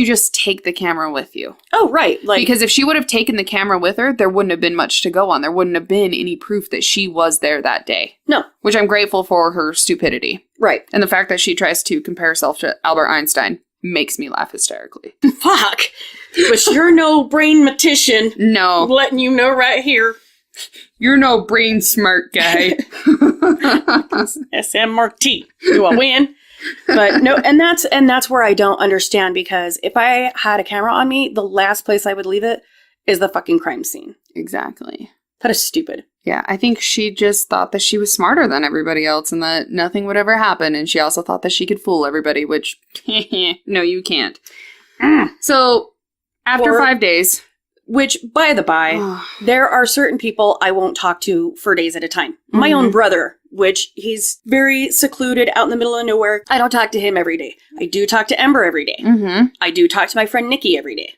[SPEAKER 2] just take the camera with you?
[SPEAKER 1] Oh, right. Like,
[SPEAKER 2] because if she would have taken the camera with her, there wouldn't have been much to go on. There wouldn't have been any proof that she was there that day.
[SPEAKER 1] No. Which
[SPEAKER 2] I'm grateful for her stupidity.
[SPEAKER 1] Right.
[SPEAKER 2] And the fact that she tries to compare herself to Albert Einstein makes me laugh hysterically.
[SPEAKER 1] Fuck. But you're no brain-matician.
[SPEAKER 2] No.
[SPEAKER 1] I'm letting you know right here.
[SPEAKER 2] You're no brain smart guy.
[SPEAKER 1] SMRT. Do I win? But no, and that's where I don't understand, because if I had a camera on me, the last place I would leave it is the fucking crime scene.
[SPEAKER 2] Exactly.
[SPEAKER 1] That is stupid.
[SPEAKER 2] Yeah, I think she just thought that she was smarter than everybody else and that nothing would ever happen. And she also thought that she could fool everybody, which, no, you can't. So, after 5 days...
[SPEAKER 1] Which, by the by, there are certain people I won't talk to for days at a time. My own brother, which he's very secluded out in the middle of nowhere. I don't talk to him every day. I do talk to Ember every day. I do talk to my friend Nikki every day.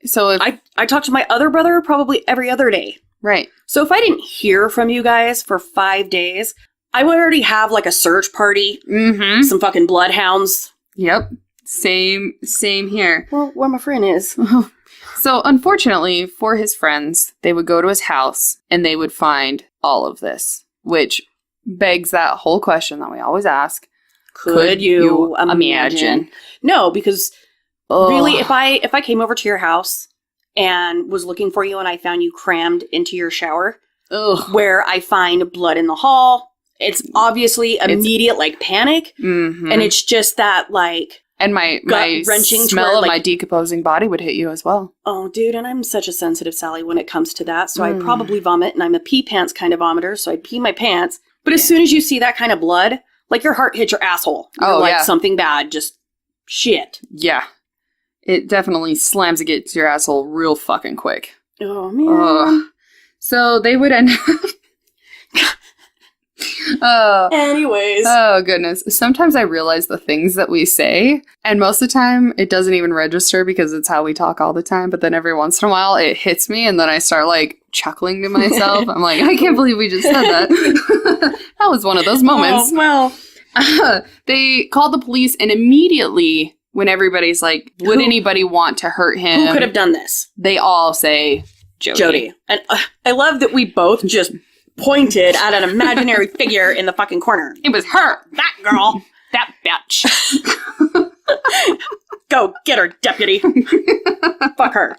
[SPEAKER 1] So if I talk to my other brother probably every other day.
[SPEAKER 2] Right.
[SPEAKER 1] So if I didn't hear from you guys for 5 days, I would already have like a search party. Some fucking bloodhounds.
[SPEAKER 2] Yep. Same here.
[SPEAKER 1] Well, where my friend is.
[SPEAKER 2] So, unfortunately, for his friends, they would go to his house and they would find all of this, which begs that whole question that we always ask.
[SPEAKER 1] Could you imagine? No, because really, if I came over to your house and was looking for you and I found you crammed into your shower, where I find blood in the hall, it's obviously immediate, like, panic. And it's just that, like...
[SPEAKER 2] And my smell of my decomposing body would hit you as well.
[SPEAKER 1] Oh, dude, and I'm such a sensitive Sally when it comes to that. So I'd probably vomit, and I'm a pee pants kind of vomiter, so I'd pee my pants. But as soon as you see that kind of blood, like your heart hits your asshole. You're something bad, just shit.
[SPEAKER 2] Yeah. It definitely slams against your asshole real fucking quick.
[SPEAKER 1] Oh, man.
[SPEAKER 2] So they would end up...
[SPEAKER 1] Anyways.
[SPEAKER 2] Oh, goodness. Sometimes I realize the things that we say, and most of the time it doesn't even register because it's how we talk all the time, but then every once in a while it hits me and then I start, like, chuckling to myself. I'm like, I can't believe we just said that. That was one of those moments.
[SPEAKER 1] Oh, well.
[SPEAKER 2] They called the police and immediately when everybody's like, would anybody want to hurt him?
[SPEAKER 1] Who could have done this?
[SPEAKER 2] They all say Jodi.
[SPEAKER 1] And I love that we both just pointed at an imaginary figure in the fucking corner.
[SPEAKER 2] It was her.
[SPEAKER 1] That girl.
[SPEAKER 2] That bitch.
[SPEAKER 1] Go get her, deputy. Fuck her.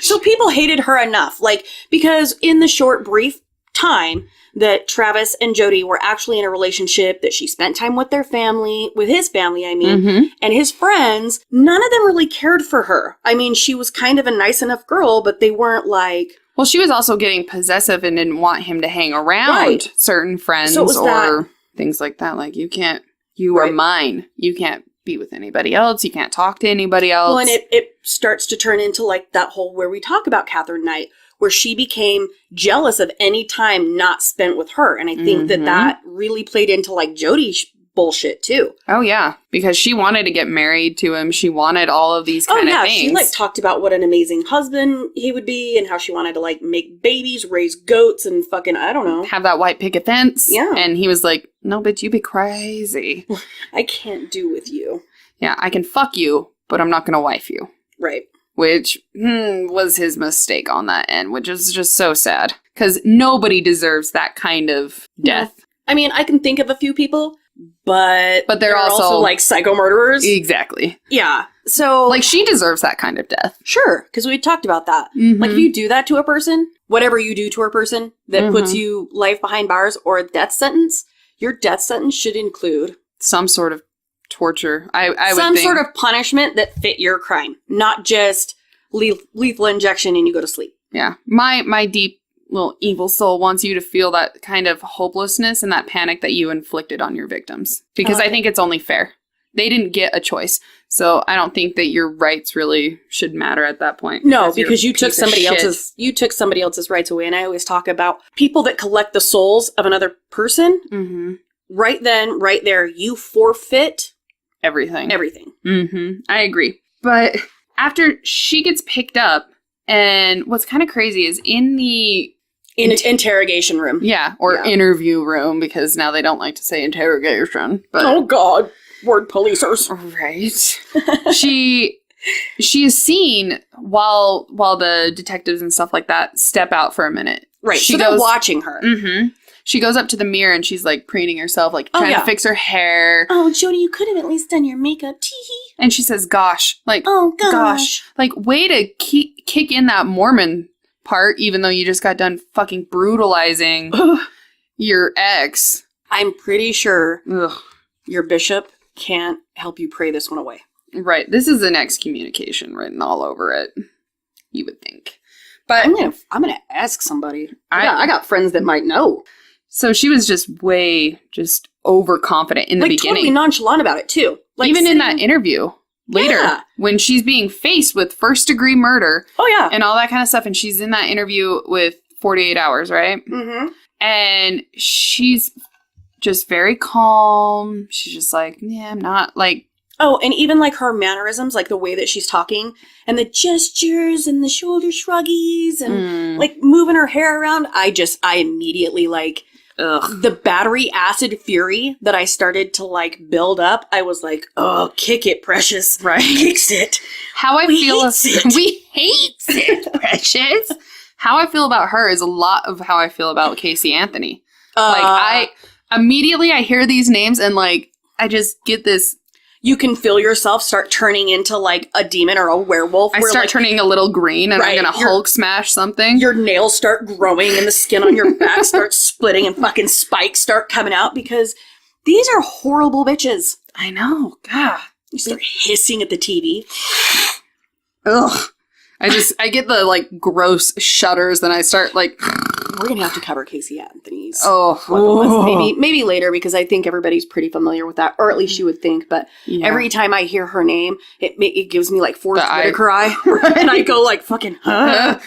[SPEAKER 1] So people hated her enough, like, because in the short, brief time that Travis and Jodi were actually in a relationship, that she spent time with their family, with his family, I mean, and his friends, none of them really cared for her. I mean, she was kind of a nice enough girl, but they weren't like...
[SPEAKER 2] Well, she was also getting possessive and didn't want him to hang around certain friends or things like that. Like, you are mine. You can't be with anybody else. You can't talk to anybody else.
[SPEAKER 1] Well, and it starts to turn into like that whole where we talk about Catherine Knight, where she became jealous of any time not spent with her. And I think that really played into like Jodi's bullshit too.
[SPEAKER 2] Oh yeah, because she wanted to get married to him. She wanted all of these kind of things.
[SPEAKER 1] She like talked about what an amazing husband he would be and how she wanted to like make babies, raise goats, and fucking, I don't know.
[SPEAKER 2] Have that white picket fence.
[SPEAKER 1] Yeah.
[SPEAKER 2] And he was like, no, bitch, you be crazy.
[SPEAKER 1] I can't do with you.
[SPEAKER 2] Yeah, I can fuck you, but I'm not going to wife you.
[SPEAKER 1] Right.
[SPEAKER 2] Which was his mistake on that end, which is just so sad. Because nobody deserves that kind of death.
[SPEAKER 1] Yeah. I mean, I can think of a few people, but
[SPEAKER 2] they're also
[SPEAKER 1] like psycho murderers.
[SPEAKER 2] Exactly.
[SPEAKER 1] Yeah. So
[SPEAKER 2] like she deserves that kind of death.
[SPEAKER 1] Sure, because we talked about that. Like if you do that to a person, whatever you do to a person that puts you life behind bars or a death sentence, your death sentence should include
[SPEAKER 2] some sort of torture. I would
[SPEAKER 1] some
[SPEAKER 2] think.
[SPEAKER 1] sort of punishment that fit your crime, not just lethal injection and you go to sleep.
[SPEAKER 2] Yeah. My deep little evil soul wants you to feel that kind of hopelessness and that panic that you inflicted on your victims. Because I think it's only fair. They didn't get a choice. So I don't think that your rights really should matter at that point.
[SPEAKER 1] No, because you took somebody else's rights away. And I always talk about people that collect the souls of another person. Right then, right there, you forfeit
[SPEAKER 2] everything.
[SPEAKER 1] Everything.
[SPEAKER 2] I agree. But after she gets picked up, and what's kind of crazy is in the
[SPEAKER 1] interrogation room.
[SPEAKER 2] Yeah, or interview room, because now they don't like to say interrogation. But
[SPEAKER 1] oh God, word policers.
[SPEAKER 2] Right. She is seen while the detectives and stuff like that step out for a minute.
[SPEAKER 1] Right.
[SPEAKER 2] She
[SPEAKER 1] so
[SPEAKER 2] goes,
[SPEAKER 1] they're watching her.
[SPEAKER 2] She goes up to the mirror and she's like preening herself, like trying to fix her hair.
[SPEAKER 1] Oh, Jodi, you could have at least done your makeup. Tee-hee.
[SPEAKER 2] And she says, gosh. Like,
[SPEAKER 1] oh, gosh.
[SPEAKER 2] Like, way to kick in that Mormon part, even though you just got done fucking brutalizing your ex.
[SPEAKER 1] I'm pretty sure your bishop can't help you pray this one away.
[SPEAKER 2] Right. This is an excommunication written all over it. You would think. But
[SPEAKER 1] I'm gonna ask somebody. I got friends that might know.
[SPEAKER 2] So she was just overconfident in the beginning.
[SPEAKER 1] Totally nonchalant about it, too. Like
[SPEAKER 2] even in that interview later, when she's being faced with first-degree murder.
[SPEAKER 1] Oh, yeah.
[SPEAKER 2] And all that kind of stuff. And she's in that interview with 48 Hours, right? And she's just very calm. She's just like, yeah, I'm not, like...
[SPEAKER 1] Oh, and even, like, her mannerisms, like, the way that she's talking, and the gestures, and the shoulder shruggies, and, like, moving her hair around, I immediately, like, the battery acid fury that I started to, like, build up, I was like, oh, kick it, Precious.
[SPEAKER 2] Right.
[SPEAKER 1] Fix it.
[SPEAKER 2] We hate it, Precious. How I feel about her is a lot of how I feel about Casey Anthony. I hear these names, and, like, I just get this...
[SPEAKER 1] You can feel yourself start turning into, like, a demon or a werewolf.
[SPEAKER 2] I start turning a little green, and I'm going to Hulk smash something.
[SPEAKER 1] Your nails start growing, and the skin on your back starts splitting, and fucking spikes start coming out, because these are horrible bitches.
[SPEAKER 2] I know. God.
[SPEAKER 1] You start hissing at the TV.
[SPEAKER 2] Ugh. I get the, like, gross shudders, then I start, like...
[SPEAKER 1] We're going to have to cover Casey Anthony's. Maybe later, because I think everybody's pretty familiar with that, or at least you would think, but every time I hear her name, it gives me, like, Forrest Whitaker eye, and I go, like, fucking, huh?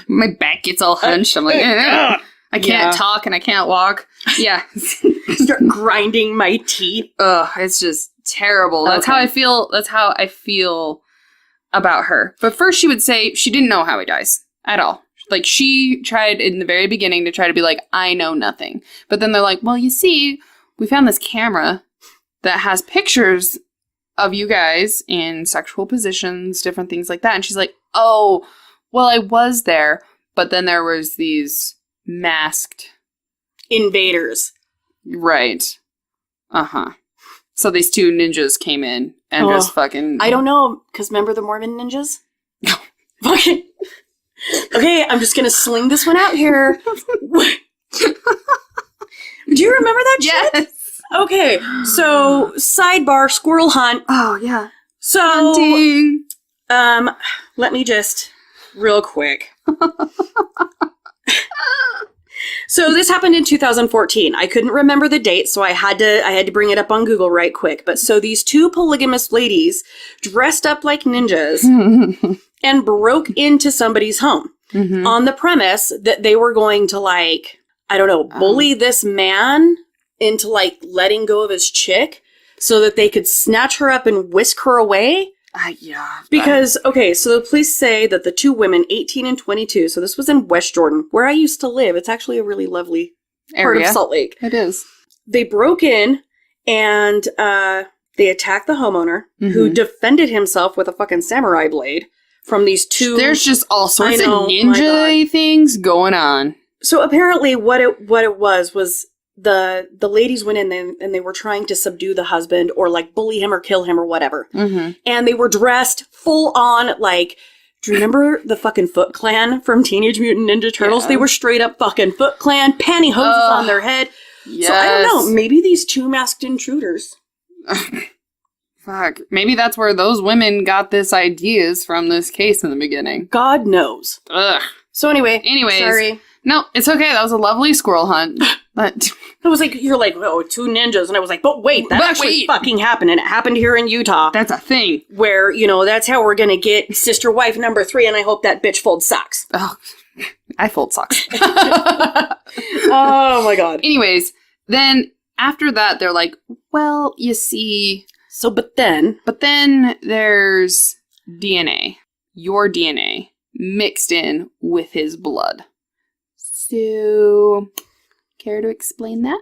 [SPEAKER 2] My back gets all hunched. I'm like, I can't talk and I can't walk. Yeah.
[SPEAKER 1] Start grinding my teeth.
[SPEAKER 2] Ugh, it's just terrible. That's how I feel. That's how I feel about her. But first she would say she didn't know how he dies at all. Like, she tried in the very beginning to try to be like, I know nothing. But then they're like, well, you see, we found this camera that has pictures of you guys in sexual positions, different things like that. And she's like, oh, well, I was there. But then there was these masked
[SPEAKER 1] invaders. Right.
[SPEAKER 2] Uh-huh. So these two ninjas came in and just fucking...
[SPEAKER 1] I don't know, because remember the Mormon ninjas? Okay. Okay, I'm just going to sling this one out here. Do you remember that shit?
[SPEAKER 2] Yes.
[SPEAKER 1] Okay, so sidebar, squirrel hunt.
[SPEAKER 2] Oh, yeah.
[SPEAKER 1] So,
[SPEAKER 2] hunting.
[SPEAKER 1] Let me just, real quick. So this happened in 2014. I couldn't remember the date, so I had to bring it up on Google right quick. But so these two polygamous ladies dressed up like ninjas and broke into somebody's home on the premise that they were going to, like, I don't know, bully this man into, like, letting go of his chick so that they could snatch her up and whisk her away.
[SPEAKER 2] Yeah.
[SPEAKER 1] Because, okay, so the police say that the two women, 18 and 22, so this was in West Jordan, where I used to live. It's actually a really lovely part of Salt Lake.
[SPEAKER 2] It is.
[SPEAKER 1] They broke in and they attacked the homeowner, who defended himself with a fucking samurai blade from these two...
[SPEAKER 2] There's just all sorts of ninja things going on.
[SPEAKER 1] So apparently what it was the ladies went in and they were trying to subdue the husband or, like, bully him or kill him or whatever. And they were dressed full on, like, do you remember the fucking Foot Clan from Teenage Mutant Ninja Turtles? Yeah. They were straight up fucking Foot Clan, pantyhoses on their head. Yes. So I don't know, maybe these two masked intruders.
[SPEAKER 2] Fuck. Maybe that's where those women got this ideas from this case in the beginning.
[SPEAKER 1] God knows.
[SPEAKER 2] Ugh.
[SPEAKER 1] So anyways.
[SPEAKER 2] Sorry. No, it's okay. That was a lovely squirrel hunt. But
[SPEAKER 1] it was like, you're like, oh, two ninjas. And I was like, but wait, that actually fucking happened. And it happened here in Utah.
[SPEAKER 2] That's a thing.
[SPEAKER 1] Where, you know, that's how we're going to get sister wife number 3. And I hope that bitch folds socks.
[SPEAKER 2] Oh, I fold socks.
[SPEAKER 1] Oh my God.
[SPEAKER 2] Anyways, then after that, they're like, well, you see.
[SPEAKER 1] So, but then
[SPEAKER 2] there's DNA. Your DNA mixed in with his blood. So, care to explain that?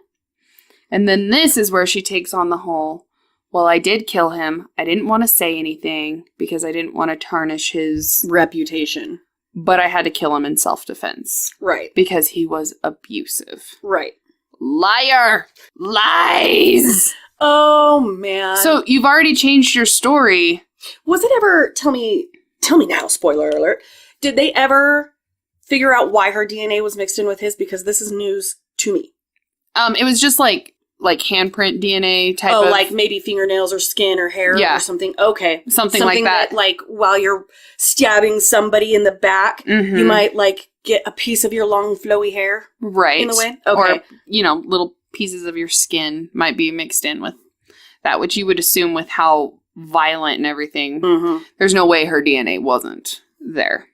[SPEAKER 2] And then this is where she takes on the whole, well, I did kill him. I didn't want to say anything because I didn't want to tarnish his
[SPEAKER 1] reputation.
[SPEAKER 2] But I had to kill him in self-defense.
[SPEAKER 1] Right.
[SPEAKER 2] Because he was abusive.
[SPEAKER 1] Right.
[SPEAKER 2] Liar! Lies!
[SPEAKER 1] Oh, man.
[SPEAKER 2] So, you've already changed your story.
[SPEAKER 1] Was it ever, tell me now, spoiler alert, did they ever figure out why her DNA was mixed in with his? Because this is news to me.
[SPEAKER 2] It was just like handprint DNA type of...
[SPEAKER 1] Oh, like maybe fingernails or skin or hair or something. Okay.
[SPEAKER 2] Something like that.
[SPEAKER 1] Like, while you're stabbing somebody in the back, you might, like, get a piece of your long, flowy hair.
[SPEAKER 2] Right.
[SPEAKER 1] In the way? Okay.
[SPEAKER 2] Or, you know, little pieces of your skin might be mixed in with that, which you would assume with how violent and everything. There's no way her DNA wasn't there.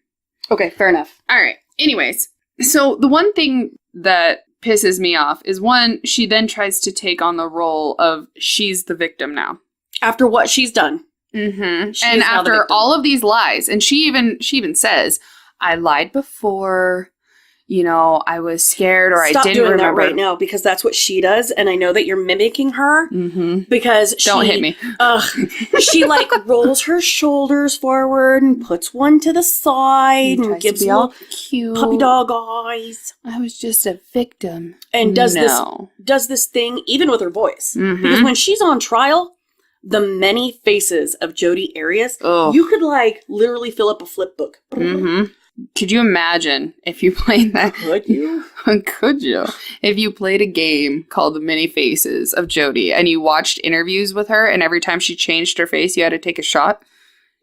[SPEAKER 1] Okay, fair enough.
[SPEAKER 2] All right. Anyways, so the one thing that pisses me off is, one, she then tries to take on the role of she's the victim now.
[SPEAKER 1] After what she's done.
[SPEAKER 2] And after all of these lies, and she even says, I lied before, you know, I was scared or
[SPEAKER 1] Stop
[SPEAKER 2] I didn't remember.
[SPEAKER 1] Stop doing that right now, because that's what she does, and I know that you're mimicking her, because
[SPEAKER 2] Don't hit me.
[SPEAKER 1] She, like, rolls her shoulders forward and puts one to the side and gives little
[SPEAKER 2] cute
[SPEAKER 1] puppy dog eyes.
[SPEAKER 2] I was just a victim.
[SPEAKER 1] And does this thing, even with her voice. Because when she's on trial, the many faces of Jodi Arias, you could, like, literally fill up a flip book.
[SPEAKER 2] Could you imagine if you played that?
[SPEAKER 1] Could you?
[SPEAKER 2] Could you? If you played a game called The Many Faces of Jodi and you watched interviews with her and every time she changed her face, you had to take a shot?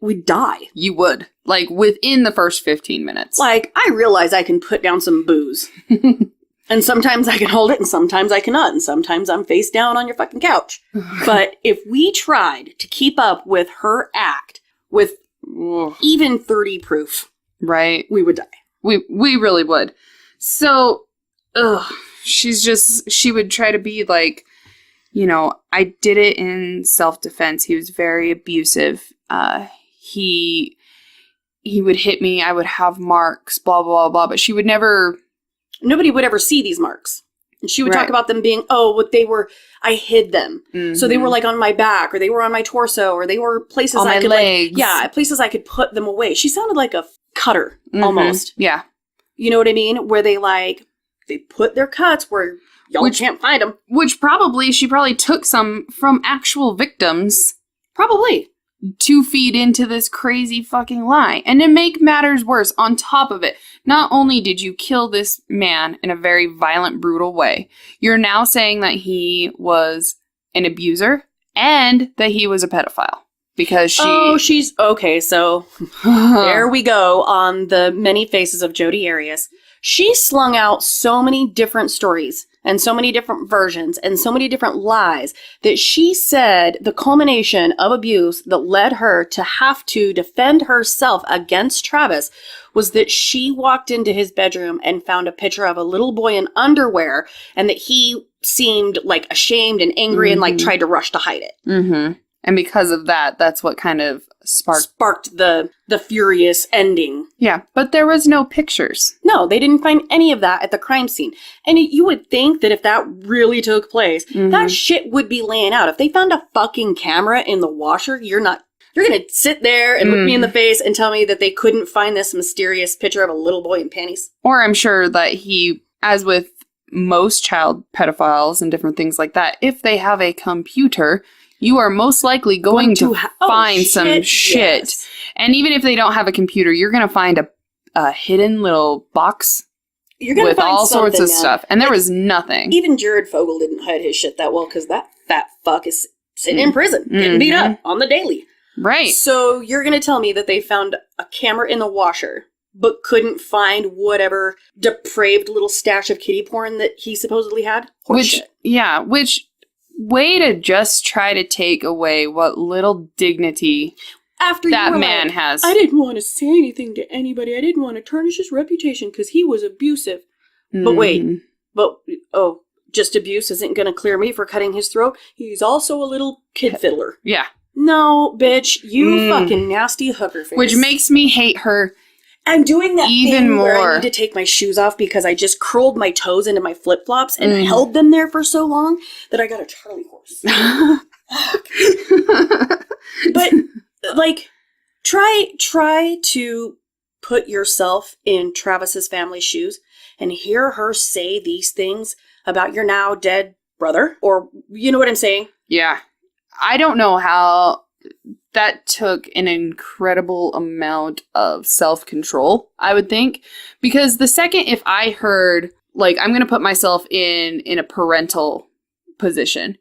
[SPEAKER 1] We'd die.
[SPEAKER 2] You would. Like, within the first 15 minutes.
[SPEAKER 1] Like, I realize I can put down some booze. And sometimes I can hold it and sometimes I cannot. And sometimes I'm face down on your fucking couch. But if we tried to keep up with her act with even 30 proof...
[SPEAKER 2] Right.
[SPEAKER 1] We would die.
[SPEAKER 2] We really would. So, she would try to be like, you know, I did it in self-defense. He was very abusive. He would hit me. I would have marks, blah, blah, blah. But she would never...
[SPEAKER 1] Nobody would ever see these marks. And she would talk about them being, I hid them. So they were like on my back, or they were on my torso, or they were places
[SPEAKER 2] on
[SPEAKER 1] I
[SPEAKER 2] my
[SPEAKER 1] could
[SPEAKER 2] legs.
[SPEAKER 1] places I could put them away. She sounded like a cutter almost.
[SPEAKER 2] Yeah.
[SPEAKER 1] You know what I mean? Where they put their cuts where y'all can't find them.
[SPEAKER 2] Which she probably took some from actual victims.
[SPEAKER 1] Probably.
[SPEAKER 2] To feed into this crazy fucking lie. And to make matters worse, on top of it, not only did you kill this man in a very violent, brutal way, you're now saying that he was an abuser and that he was a pedophile. Because
[SPEAKER 1] she's... Okay, so there we go on the many faces of Jodi Arias. She slung out so many different stories and so many different versions and so many different lies that she said the culmination of abuse that led her to have to defend herself against Travis was that she walked into his bedroom and found a picture of a little boy in underwear and that he seemed like ashamed and angry and like tried to rush to hide it.
[SPEAKER 2] Mm-hmm. And because of that, that's what kind of
[SPEAKER 1] sparked the furious ending.
[SPEAKER 2] Yeah, but there was no pictures.
[SPEAKER 1] No, they didn't find any of that at the crime scene. And you would think that if that really took place, that shit would be laying out. If they found a fucking camera in the washer, you're going to sit there and look me in the face and tell me that they couldn't find this mysterious picture of a little boy in panties?
[SPEAKER 2] Or I'm sure that he, as with most child pedophiles and different things like that, if they have a computer, you are most likely going to find some shit. Yes. And even if they don't have a computer, you're going to find a hidden little box with all sorts of stuff. And there was nothing.
[SPEAKER 1] Even Jared Fogle didn't hide his shit that well because that fat fuck is sitting in prison, getting beat up on the daily.
[SPEAKER 2] Right.
[SPEAKER 1] So you're going to tell me that they found a camera in the washer but couldn't find whatever depraved little stash of kiddie porn that he supposedly had? Which
[SPEAKER 2] way to just try to take away what little dignity that man has.
[SPEAKER 1] I didn't want to say anything to anybody. I didn't want to tarnish his reputation because he was abusive. But wait, just abuse isn't going to clear me for cutting his throat. He's also a little kid fiddler.
[SPEAKER 2] Yeah.
[SPEAKER 1] No, bitch, you fucking nasty hooker face.
[SPEAKER 2] Which makes me hate her.
[SPEAKER 1] I'm doing that
[SPEAKER 2] even
[SPEAKER 1] thing
[SPEAKER 2] more.
[SPEAKER 1] Where I need to take my shoes off because I just curled my toes into my flip-flops and held them there for so long that I got a Charlie horse. But, like, try to put yourself in Travis's family's shoes and hear her say these things about your now dead brother. Or, you know what I'm saying?
[SPEAKER 2] Yeah. I don't know how... That took an incredible amount of self-control, I would think. Because the second if I heard, like, I'm going to put myself in a parental position.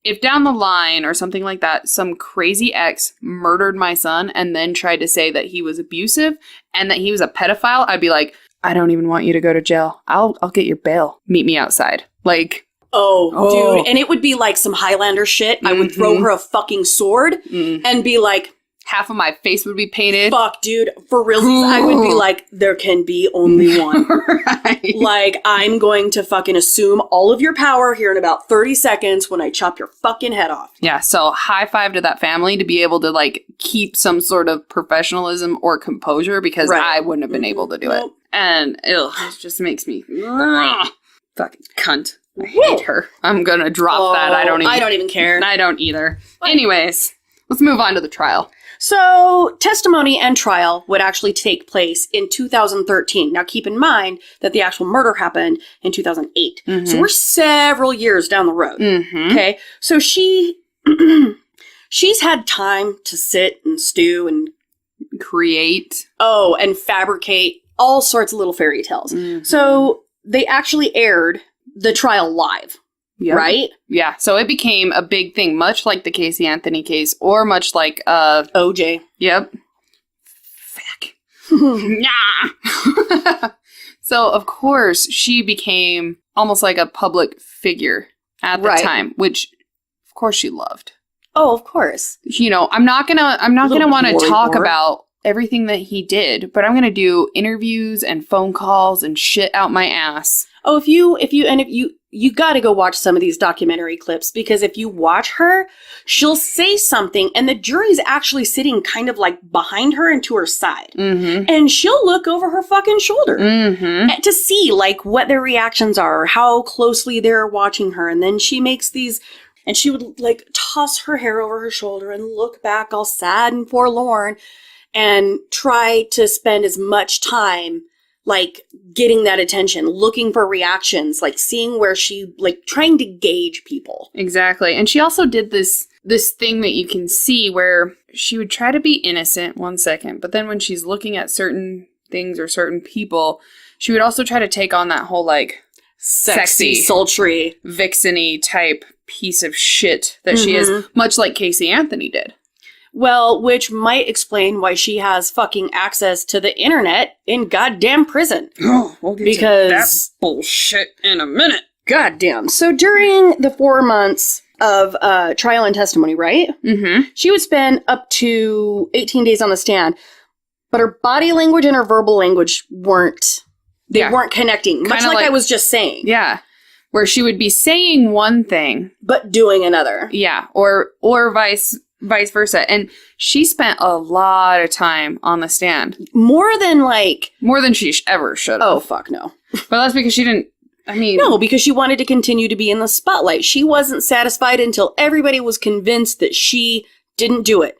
[SPEAKER 2] If down the line or something like that, some crazy ex murdered my son and then tried to say that he was abusive and that he was a pedophile, I'd be like, I don't even want you to go to jail. I'll get your bail. Meet me outside. Like...
[SPEAKER 1] Oh, dude. And it would be like some Highlander shit. I would throw her a fucking sword and be like...
[SPEAKER 2] Half of my face would be painted.
[SPEAKER 1] Fuck, dude. For real, I would be like, there can be only one. Right. Like, I'm going to fucking assume all of your power here in about 30 seconds when I chop your fucking head off.
[SPEAKER 2] Yeah, so high five to that family to be able to, like, keep some sort of professionalism or composure because I wouldn't have been able to do it. And it just makes me... fucking cunt. I hate her. I'm gonna drop that. I don't even care. I don't either. Anyways, let's move on to the trial.
[SPEAKER 1] So, testimony and trial would actually take place in 2013. Now, keep in mind that the actual murder happened in 2008. So, we're several years down the road. Okay? So, she's had time to sit and stew and
[SPEAKER 2] create.
[SPEAKER 1] And fabricate all sorts of little fairy tales. So, they actually aired the trial live, right?
[SPEAKER 2] Yeah, so it became a big thing, much like the Casey Anthony case, or much like
[SPEAKER 1] OJ.
[SPEAKER 2] Yep. Fuck. Nah. So, of course, she became almost like a public figure at the time, which, of course, she loved.
[SPEAKER 1] Oh, of course.
[SPEAKER 2] You know, I'm not gonna want to talk about everything that he did, but I'm gonna do interviews and phone calls and shit out my ass.
[SPEAKER 1] Oh, if you you got to go watch some of these documentary clips, because if you watch her, she'll say something and the jury's actually sitting kind of like behind her and to her side.
[SPEAKER 2] Mm-hmm.
[SPEAKER 1] And she'll look over her fucking shoulder to see like what their reactions are, or how closely they're watching her. And then she makes these, and she would like toss her hair over her shoulder and look back all sad and forlorn and try to spend as much time like getting that attention, looking for reactions, like seeing where she, like trying to gauge people.
[SPEAKER 2] Exactly. And she also did this thing that you can see where she would try to be innocent 1 second, but then when she's looking at certain things or certain people, she would also try to take on that whole like
[SPEAKER 1] Sexy, sultry,
[SPEAKER 2] vixen-y type piece of shit that she is, much like Casey Anthony did.
[SPEAKER 1] Well, which might explain why she has fucking access to the internet in goddamn prison.
[SPEAKER 2] Oh, we'll get
[SPEAKER 1] because
[SPEAKER 2] to that bullshit in a minute.
[SPEAKER 1] Goddamn. So during the 4 months of trial and testimony, right?
[SPEAKER 2] Mm-hmm.
[SPEAKER 1] She would spend up to 18 days on the stand, but her body language and her verbal language weren't connecting. Much like I was just saying.
[SPEAKER 2] Yeah. Where she would be saying one thing,
[SPEAKER 1] but doing another.
[SPEAKER 2] Yeah. Or vice versa. And she spent a lot of time on the stand.
[SPEAKER 1] More than she ever should have.
[SPEAKER 2] Oh,
[SPEAKER 1] fuck no.
[SPEAKER 2] But that's because she didn't,
[SPEAKER 1] No, because she wanted to continue to be in the spotlight. She wasn't satisfied until everybody was convinced that she didn't do it.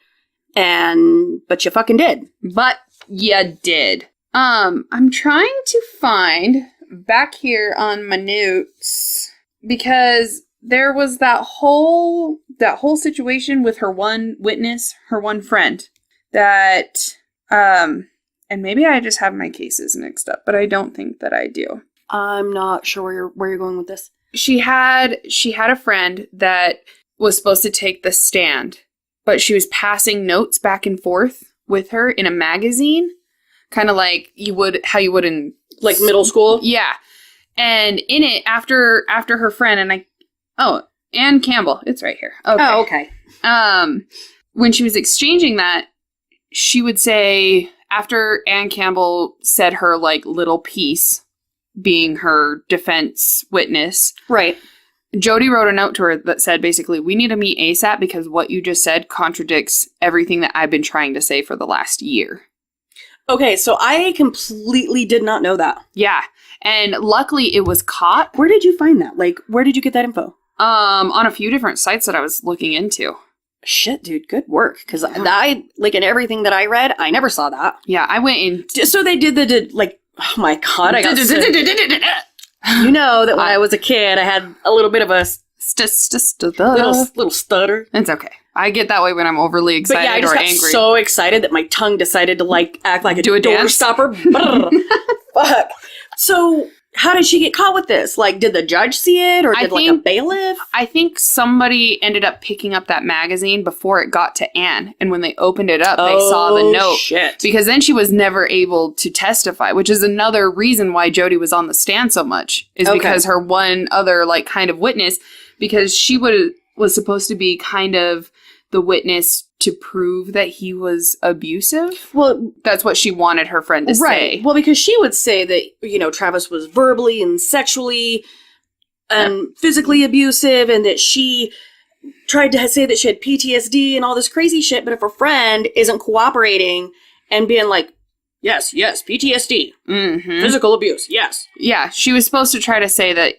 [SPEAKER 1] But you fucking did.
[SPEAKER 2] But you did. I'm trying to find back here on my notes, because there was that whole situation with her one witness, her one friend, that, and maybe I just have my cases mixed up, but I don't think that I do.
[SPEAKER 1] I'm not sure where you're going with this.
[SPEAKER 2] She had a friend that was supposed to take the stand, but she was passing notes back and forth with her in a magazine, kind of like how you would in
[SPEAKER 1] like middle school.
[SPEAKER 2] Yeah. And in it, after her friend, Ann Campbell, it's right here. Okay.
[SPEAKER 1] Oh, okay.
[SPEAKER 2] When she was exchanging that, she would say, after Ann Campbell said her like little piece, being her defense witness,
[SPEAKER 1] right?
[SPEAKER 2] Jodi wrote a note to her that said basically, we need to meet ASAP because what you just said contradicts everything that I've been trying to say for the last year.
[SPEAKER 1] Okay, so I completely did not know that.
[SPEAKER 2] Yeah. And luckily it was caught.
[SPEAKER 1] Where did you find that? Like, where did you get that info?
[SPEAKER 2] On a few different sites that I was looking into.
[SPEAKER 1] Shit, dude, good work. Because I, like, in everything that I read, I never saw that.
[SPEAKER 2] Yeah, I went in.
[SPEAKER 1] So they did oh my god, I got You know that when I was a kid, I had a little bit of a little stutter.
[SPEAKER 2] It's okay. I get that way when I'm overly excited or angry.
[SPEAKER 1] But yeah, I just got so excited that my tongue decided to like act like
[SPEAKER 2] do a
[SPEAKER 1] door
[SPEAKER 2] dance
[SPEAKER 1] stopper. Fuck. So how did she get caught with this? Like, did the judge see it, or did like a bailiff?
[SPEAKER 2] I think somebody ended up picking up that magazine before it got to Anne, and when they opened it up, they saw the note.
[SPEAKER 1] Shit.
[SPEAKER 2] Because then she was never able to testify, which is another reason why Jodi was on the stand so much, is because her one other like kind of witness, because she was supposed to be kind of the witness to prove that he was abusive.
[SPEAKER 1] Well,
[SPEAKER 2] that's what she wanted her friend to say.
[SPEAKER 1] Well, because she would say that, Travis was verbally and sexually and physically abusive, and that she tried to say that she had PTSD and all this crazy shit. But if her friend isn't cooperating and being like, yes, PTSD, physical abuse, yes.
[SPEAKER 2] Yeah, she was supposed to try to say that,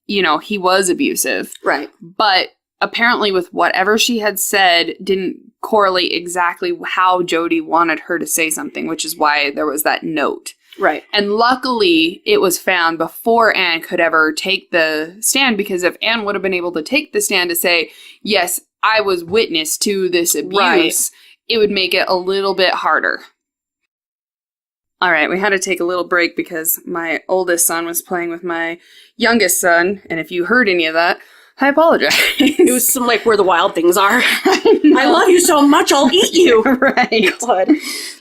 [SPEAKER 2] he was abusive.
[SPEAKER 1] Right.
[SPEAKER 2] But apparently with whatever she had said didn't correlate exactly how Jodi wanted her to say something, which is why there was that note.
[SPEAKER 1] Right.
[SPEAKER 2] And luckily it was found before Anne could ever take the stand, because if Anne would have been able to take the stand to say, yes, I was witness to this abuse, it would make it a little bit harder. All right, we had to take a little break because my oldest son was playing with my youngest son, and if you heard any of that, I apologize.
[SPEAKER 1] It was some like where the wild things are. I love you so much, I'll eat you.
[SPEAKER 2] Right.
[SPEAKER 1] God.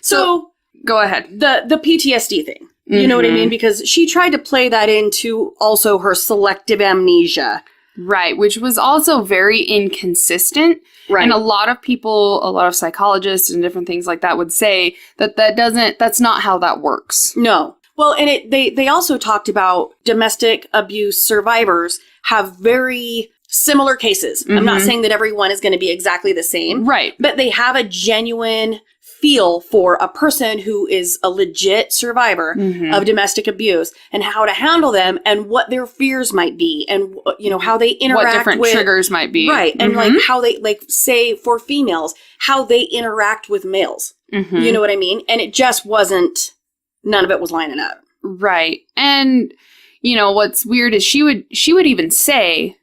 [SPEAKER 1] So
[SPEAKER 2] go ahead.
[SPEAKER 1] The PTSD thing. You know what I mean? Because she tried to play that into also her selective amnesia.
[SPEAKER 2] Right, which was also very inconsistent. Right. And a lot of people, a lot of psychologists and different things like that would say that that's not how that works.
[SPEAKER 1] No. Well, and they also talked about domestic abuse survivors have very similar cases. I'm not saying that everyone is going to be exactly the same.
[SPEAKER 2] Right.
[SPEAKER 1] But they have a genuine feel for a person who is a legit survivor of domestic abuse and how to handle them and what their fears might be and, you know, how they interact
[SPEAKER 2] what different triggers might be.
[SPEAKER 1] Right. And like how they, like, say for females, how they interact with males. You know what I mean? And it just wasn't, none of it was lining up.
[SPEAKER 2] Right. And, you know, what's weird is she would even say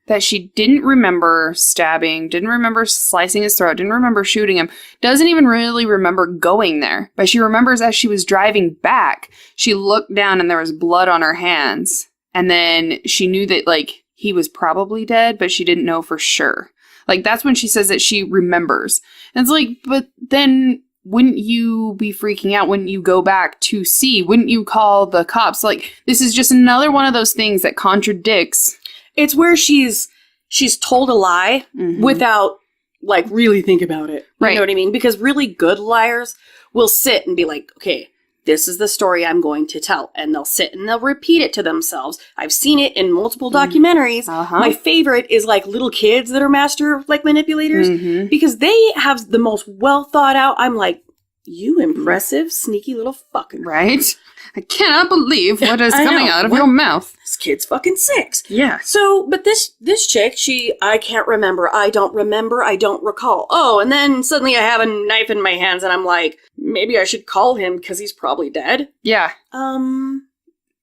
[SPEAKER 2] that she didn't remember stabbing, didn't remember slicing his throat, didn't remember shooting him, doesn't even really remember going there. But she remembers as she was driving back, she looked down and there was blood on her hands. And then she knew that, like, he was probably dead, but she didn't know for sure. Like, that's when she says that she remembers. And it's like, but then wouldn't you be freaking out? Wouldn't you go back to see? Wouldn't you call the cops? Like, this is just another one of those things that contradicts.
[SPEAKER 1] It's where she's told a lie without, like, really think about it. You know what I mean? Because really good liars will sit and be like, okay, this is the story I'm going to tell. And they'll sit and they'll repeat it to themselves. I've seen it in multiple documentaries. My favorite is, like, little kids that are master, like, manipulators. Because they have the most well thought out. I'm like, you impressive, sneaky little fucker.
[SPEAKER 2] Right? I cannot believe what is coming out of your mouth.
[SPEAKER 1] This kid's fucking 6.
[SPEAKER 2] Yeah.
[SPEAKER 1] So, but this chick, I can't remember. I don't remember. I don't recall. Oh, and then suddenly I have a knife in my hands and I'm like, maybe I should call him because he's probably dead.
[SPEAKER 2] Yeah.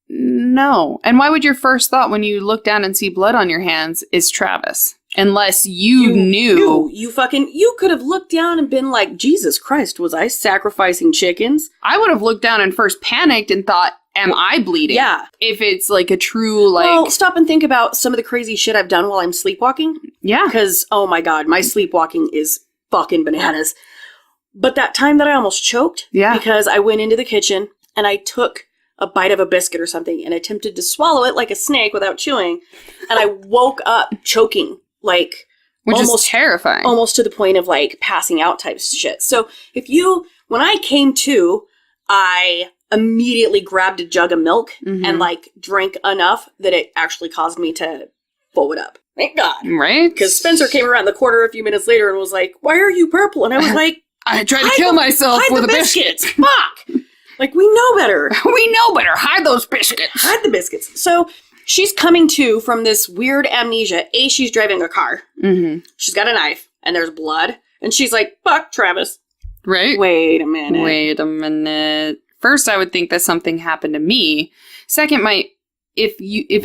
[SPEAKER 2] No. And why would your first thought when you look down and see blood on your hands is Travis? Unless you knew.
[SPEAKER 1] You could have looked down and been like, Jesus Christ, was I sacrificing chickens?
[SPEAKER 2] I would have looked down and first panicked and thought, am I bleeding?
[SPEAKER 1] Yeah.
[SPEAKER 2] If it's like a true, like...
[SPEAKER 1] Well, stop and think about some of the crazy shit I've done while I'm sleepwalking.
[SPEAKER 2] Yeah.
[SPEAKER 1] Because, oh my God, my sleepwalking is fucking bananas. But that time that I almost choked, because I went into the kitchen and I took a bite of a biscuit or something and attempted to swallow it like a snake without chewing, and I woke up choking. Like,
[SPEAKER 2] which
[SPEAKER 1] almost
[SPEAKER 2] is terrifying.
[SPEAKER 1] Almost to the point of, like, passing out type shit. So when I came to, I immediately grabbed a jug of milk and, like, drank enough that it actually caused me to blow it up. Thank God.
[SPEAKER 2] Right?
[SPEAKER 1] Because Spencer came around the corner a few minutes later and was like, why are you purple? And I was like,
[SPEAKER 2] I tried to kill myself with a biscuit.
[SPEAKER 1] Fuck! Like, we know better.
[SPEAKER 2] We know better. Hide those biscuits.
[SPEAKER 1] Hide the biscuits. So... she's coming to from this weird amnesia. She's driving a car. She's got a knife, and there's blood. And she's like, fuck Travis.
[SPEAKER 2] Right?
[SPEAKER 1] Wait a minute.
[SPEAKER 2] First, I would think that something happened to me. Second, if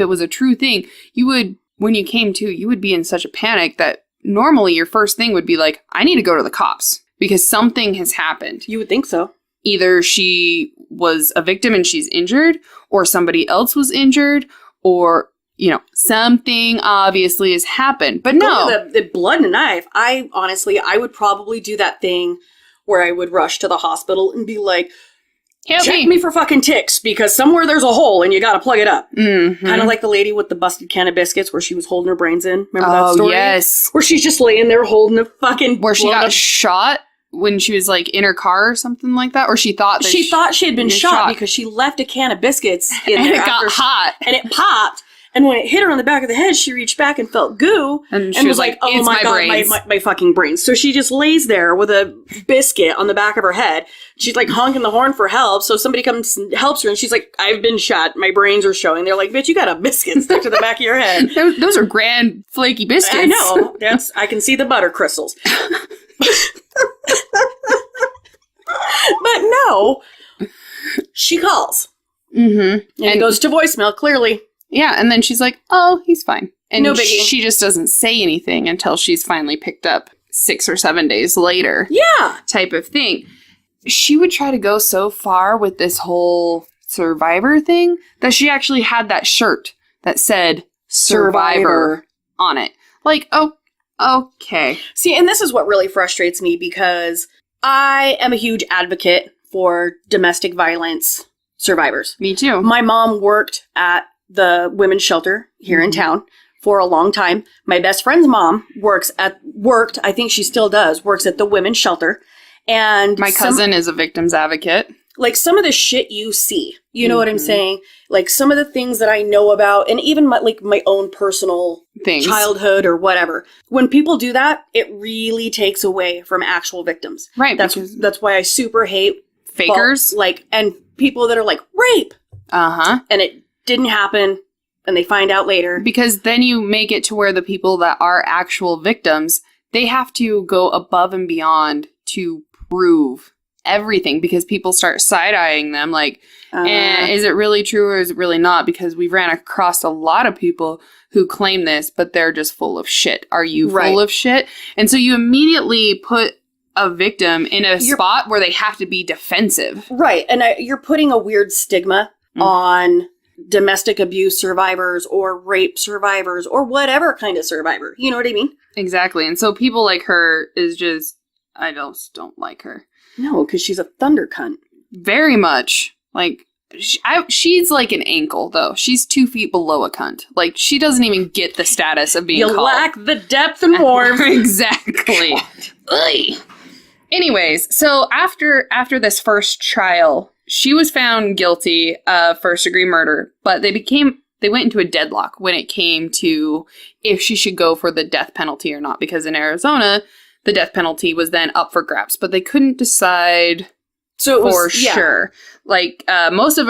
[SPEAKER 2] it was a true thing, you would, when you came to, you would be in such a panic that normally your first thing would be like, I need to go to the cops because something has happened.
[SPEAKER 1] You would think so.
[SPEAKER 2] Either she was a victim and she's injured, or somebody else was injured, or, you know, something obviously has happened. But no.
[SPEAKER 1] The blood and knife, I would probably do that thing where I would rush to the hospital and be like, check me for fucking ticks, because somewhere there's a hole and you gotta plug it up. Kind of like the lady with the busted can of biscuits where she was holding her brains in. Remember that story? Oh,
[SPEAKER 2] yes.
[SPEAKER 1] Where she's just laying there holding a fucking...
[SPEAKER 2] where she got shot when she was, like, in her car or something like that? Or she thought that
[SPEAKER 1] she thought she had been shot because she left a can of biscuits in
[SPEAKER 2] and
[SPEAKER 1] there.
[SPEAKER 2] it got hot.
[SPEAKER 1] And it popped. And when it hit her on the back of the head, she reached back and felt goo.
[SPEAKER 2] And she was like, oh my God,
[SPEAKER 1] my fucking brains. So she just lays there with a biscuit on the back of her head. She's like honking the horn for help. So somebody comes and helps her. And she's like, I've been shot. My brains are showing. They're like, bitch, you got a biscuit stuck to the back of your head.
[SPEAKER 2] Those are grand flaky biscuits.
[SPEAKER 1] I know. I can see the butter crystals. But no, she calls. And it goes to voicemail, clearly.
[SPEAKER 2] Yeah, and then she's like, oh, he's fine. And
[SPEAKER 1] no biggie.
[SPEAKER 2] She just doesn't say anything until she's finally picked up 6 or 7 days later.
[SPEAKER 1] Yeah.
[SPEAKER 2] Type of thing. She would try to go so far with this whole survivor thing that she actually had that shirt that said survivor on it. Like, oh, okay.
[SPEAKER 1] See, and this is what really frustrates me, because I am a huge advocate for domestic violence survivors.
[SPEAKER 2] Me too.
[SPEAKER 1] My mom worked at the women's shelter here in town for a long time. My best friend's mom worked, I think she still does, works at the women's shelter. And
[SPEAKER 2] my cousin is a victim's advocate.
[SPEAKER 1] Like, some of the shit you see You know what I'm saying? Like, some of the things that I know about, and even my own personal childhood or whatever. When people do that, it really takes away from actual victims.
[SPEAKER 2] Right.
[SPEAKER 1] That's why I super hate
[SPEAKER 2] fakers.
[SPEAKER 1] And people that are like, rape.
[SPEAKER 2] Uh-huh.
[SPEAKER 1] And it didn't happen, and they find out later.
[SPEAKER 2] Because then you make it to where the people that are actual victims, they have to go above and beyond to prove everything, because people start side-eyeing them like, is it really true or is it really not? Because we've ran across a lot of people who claim this, but they're just full of shit. Are you full of shit? And so you immediately put a victim in a spot where they have to be defensive.
[SPEAKER 1] Right. And you're putting a weird stigma on domestic abuse survivors or rape survivors or whatever kind of survivor. You know what I mean?
[SPEAKER 2] Exactly. And so people like her is just, I just don't like her.
[SPEAKER 1] No, because she's a thunder cunt.
[SPEAKER 2] Very much. Like, she's like an ankle, though. She's 2 feet below a cunt. Like, she doesn't even get the status of being
[SPEAKER 1] You lack the depth and warmth.
[SPEAKER 2] Exactly. Anyways, so after this first trial, she was found guilty of first-degree murder, but they went into a deadlock when it came to if she should go for the death penalty or not, because in Arizona, the death penalty was then up for grabs, but they couldn't decide for sure. Like, most of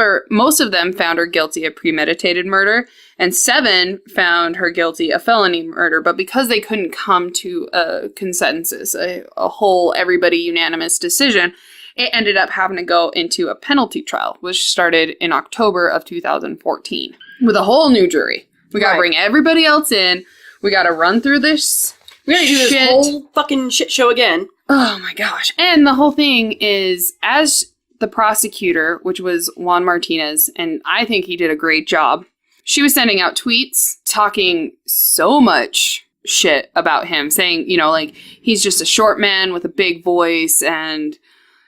[SPEAKER 2] them found her guilty of premeditated murder, and 7 found her guilty of felony murder. But because they couldn't come to a consensus, a whole everybody unanimous decision, it ended up having to go into a penalty trial, which started in October of 2014 with a whole new jury. We got to bring everybody else in. We got to run through this.
[SPEAKER 1] We gotta do this whole fucking shit show again.
[SPEAKER 2] Oh my gosh. And the whole thing is, as the prosecutor, which was Juan Martinez, and I think he did a great job, she was sending out tweets talking so much shit about him, saying, you know, like, he's just a short man with a big voice and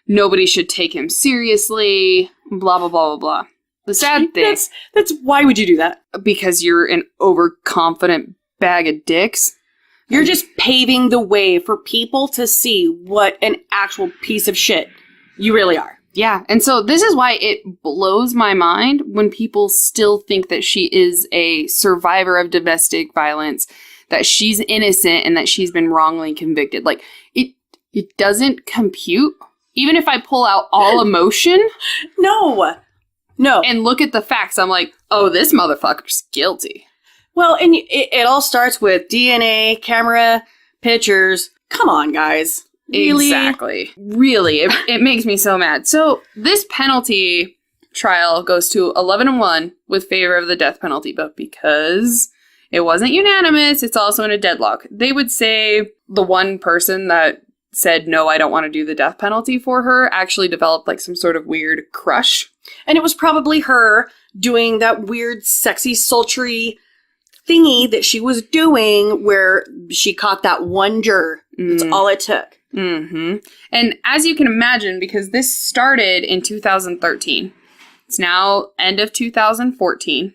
[SPEAKER 2] nobody should take him seriously, blah, blah, blah, blah, blah. The sad thing...
[SPEAKER 1] That's why would you do that?
[SPEAKER 2] Because you're an overconfident bag of dicks.
[SPEAKER 1] You're just paving the way for people to see what an actual piece of shit you really are.
[SPEAKER 2] Yeah, and so this is why it blows my mind when people still think that she is a survivor of domestic violence, that she's innocent, and that she's been wrongly convicted. Like, it doesn't compute. Even if I pull out all emotion...
[SPEAKER 1] No.
[SPEAKER 2] And look at the facts, I'm like, oh, this motherfucker's guilty.
[SPEAKER 1] Well, and it all starts with DNA, camera, pictures. Come on, guys. Really?
[SPEAKER 2] Exactly. Really. It makes me so mad. So this penalty trial goes to 11-1 with favor of the death penalty. But because it wasn't unanimous, it's also in a deadlock. They would say the one person that said, no, I don't want to do the death penalty for her, actually developed like some sort of weird crush.
[SPEAKER 1] And it was probably her doing that weird, sexy, sultry thingy that she was doing where she caught that one juror. That's all it took.
[SPEAKER 2] Mm-hmm. And as you can imagine, because this started in 2013, it's now end of 2014,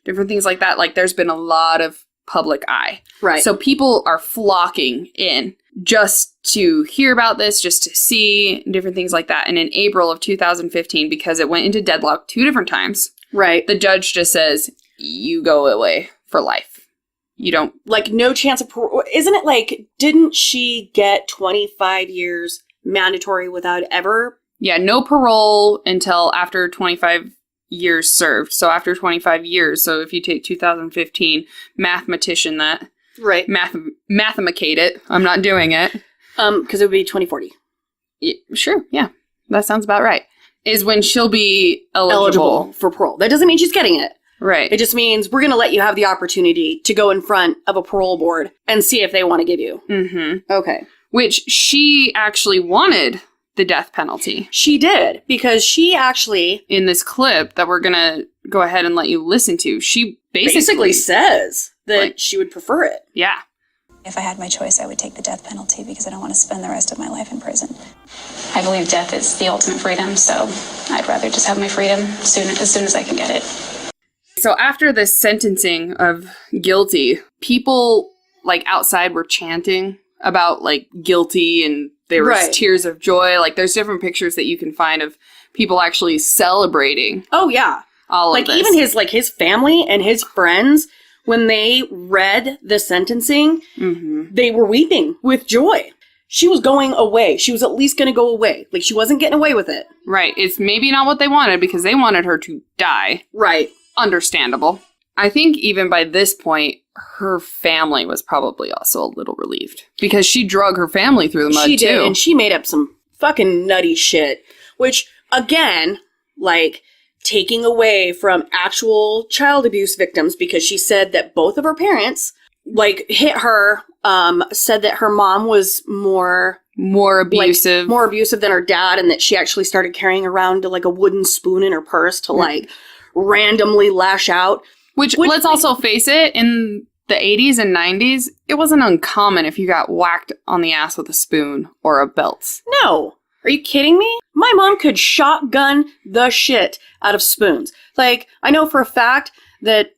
[SPEAKER 2] different things like that. Like, there's been a lot of public eye.
[SPEAKER 1] Right.
[SPEAKER 2] So people are flocking in just to hear about this, just to see different things like that. And in April of 2015, because it went into deadlock 2 different times,
[SPEAKER 1] right,
[SPEAKER 2] the judge just says, you go away for life. You don't...
[SPEAKER 1] Like, no chance of parole. Isn't it like, didn't she get 25 years mandatory without ever...
[SPEAKER 2] Yeah, no parole until after 25 years served. So after 25 years, so if you take 2015, mathematician that...
[SPEAKER 1] Right.
[SPEAKER 2] Mathemacate it. I'm not doing it.
[SPEAKER 1] Because it would be 2040.
[SPEAKER 2] Sure, yeah. That sounds about right. Is when she'll be eligible
[SPEAKER 1] for parole. That doesn't mean she's getting it.
[SPEAKER 2] Right.
[SPEAKER 1] It just means we're going to let you have the opportunity to go in front of a parole board and see if they want to give you.
[SPEAKER 2] Mm-hmm.
[SPEAKER 1] Okay.
[SPEAKER 2] Which she actually wanted the death penalty.
[SPEAKER 1] She did, because she actually...
[SPEAKER 2] In this clip that we're going to go ahead and let you listen to, she basically
[SPEAKER 1] says that she would prefer it.
[SPEAKER 2] Yeah.
[SPEAKER 3] If I had my choice, I would take the death penalty because I don't want to spend the rest of my life in prison. I believe death is the ultimate freedom, so I'd rather just have my freedom as soon as I can get it.
[SPEAKER 2] So after this sentencing of guilty, people like outside were chanting about like guilty, and there was tears of joy. Like, there's different pictures that you can find of people actually celebrating.
[SPEAKER 1] Oh, yeah.
[SPEAKER 2] All of
[SPEAKER 1] like,
[SPEAKER 2] this.
[SPEAKER 1] even his family and his friends, when they read the sentencing, they were weeping with joy. She was going away. She was at least going to go away. Like, she wasn't getting away with it.
[SPEAKER 2] Right. It's maybe not what they wanted because they wanted her to die.
[SPEAKER 1] Right.
[SPEAKER 2] Understandable. I think even by this point, her family was probably also a little relieved because she drug her family through the mud,
[SPEAKER 1] She did,
[SPEAKER 2] too.
[SPEAKER 1] and she made up some fucking nutty shit, which, again, like, taking away from actual child abuse victims, because she said that both of her parents, like, hit her, said that her mom was more
[SPEAKER 2] abusive.
[SPEAKER 1] Like, more abusive than her dad, and that she actually started carrying around, like, a wooden spoon in her purse to, like, randomly lash out.
[SPEAKER 2] Which, let's also face it, in the 80s and 90s, it wasn't uncommon if you got whacked on the ass with a spoon or a belt.
[SPEAKER 1] No. Are you kidding me? My mom could shotgun the shit out of spoons. Like, I know for a fact that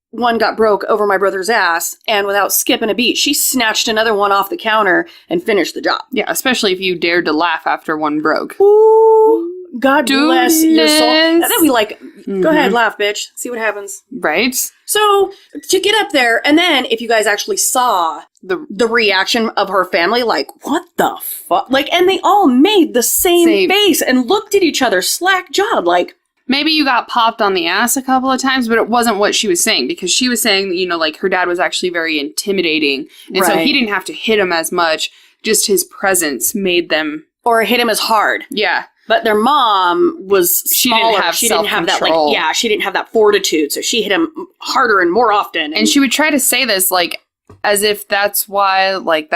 [SPEAKER 1] one got broke over my brother's ass, and without skipping a beat, she snatched another one off the counter and finished the job.
[SPEAKER 2] Yeah, especially if you dared to laugh after one broke.
[SPEAKER 1] Ooh, God bless your soul.
[SPEAKER 2] Goodness.
[SPEAKER 1] That'd be like, go ahead, laugh, bitch. See what happens.
[SPEAKER 2] Right?
[SPEAKER 1] So, to get up there, and then if you guys actually saw the reaction of her family, like, what the fuck? Like, and they all made the same face and looked at each other slack-jawed, like...
[SPEAKER 2] Maybe you got popped on the ass a couple of times, but it wasn't what she was saying, because she was saying that, you know, like, her dad was actually very intimidating, and so he didn't have to hit him as much, just his presence made them...
[SPEAKER 1] Or hit him as hard.
[SPEAKER 2] Yeah.
[SPEAKER 1] But their mom was smaller.
[SPEAKER 2] She didn't have
[SPEAKER 1] that, like, yeah, she didn't have that fortitude, so she hit him harder and more often.
[SPEAKER 2] And she would try to say this, like, as if that's why, like,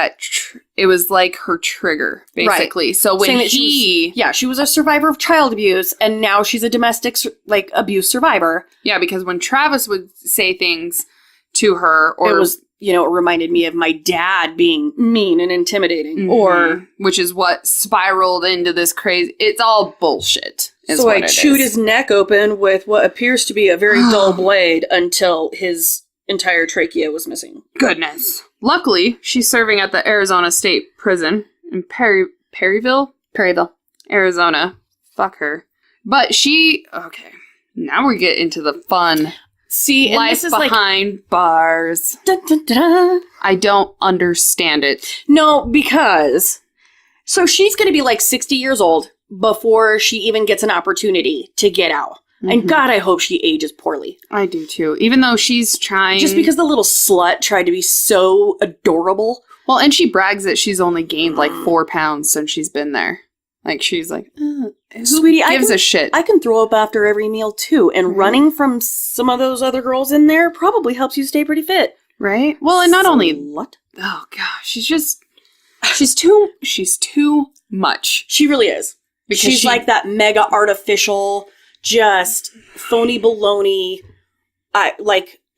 [SPEAKER 2] it was like her trigger, basically. Right. So when she was a survivor of child abuse, and now she's a domestic, like, abuse survivor. Yeah, because when Travis would say things to her, or...
[SPEAKER 1] It was, you know, it reminded me of my dad being mean and intimidating, or...
[SPEAKER 2] Which is what spiraled into this crazy... It's all bullshit,
[SPEAKER 1] So I chewed his neck open with what appears to be a very dull blade until his entire trachea was missing.
[SPEAKER 2] Goodness. Luckily, she's serving at the Arizona State Prison in Perryville, Arizona. Fuck her. But she... Okay. Now we get into the fun...
[SPEAKER 1] See,
[SPEAKER 2] life behind bars.
[SPEAKER 1] Dun, dun, dun, dun.
[SPEAKER 2] I don't understand it.
[SPEAKER 1] No, because... So she's going to be like 60 years old before she even gets an opportunity to get out. And God, I hope she ages poorly.
[SPEAKER 2] I do too. Even though she's trying...
[SPEAKER 1] Just because the little slut tried to be so adorable.
[SPEAKER 2] Well, and she brags that she's only gained like 4 pounds since she's been there. Like, she's like,
[SPEAKER 1] sweetie,
[SPEAKER 2] gives a shit?
[SPEAKER 1] I can throw up after every meal, too. And running from some of those other girls in there probably helps you stay pretty fit.
[SPEAKER 2] Right? Well, and not only...
[SPEAKER 1] What?
[SPEAKER 2] Oh, gosh. She's too much.
[SPEAKER 1] She really is. Because she's like that mega artificial, just phony baloney.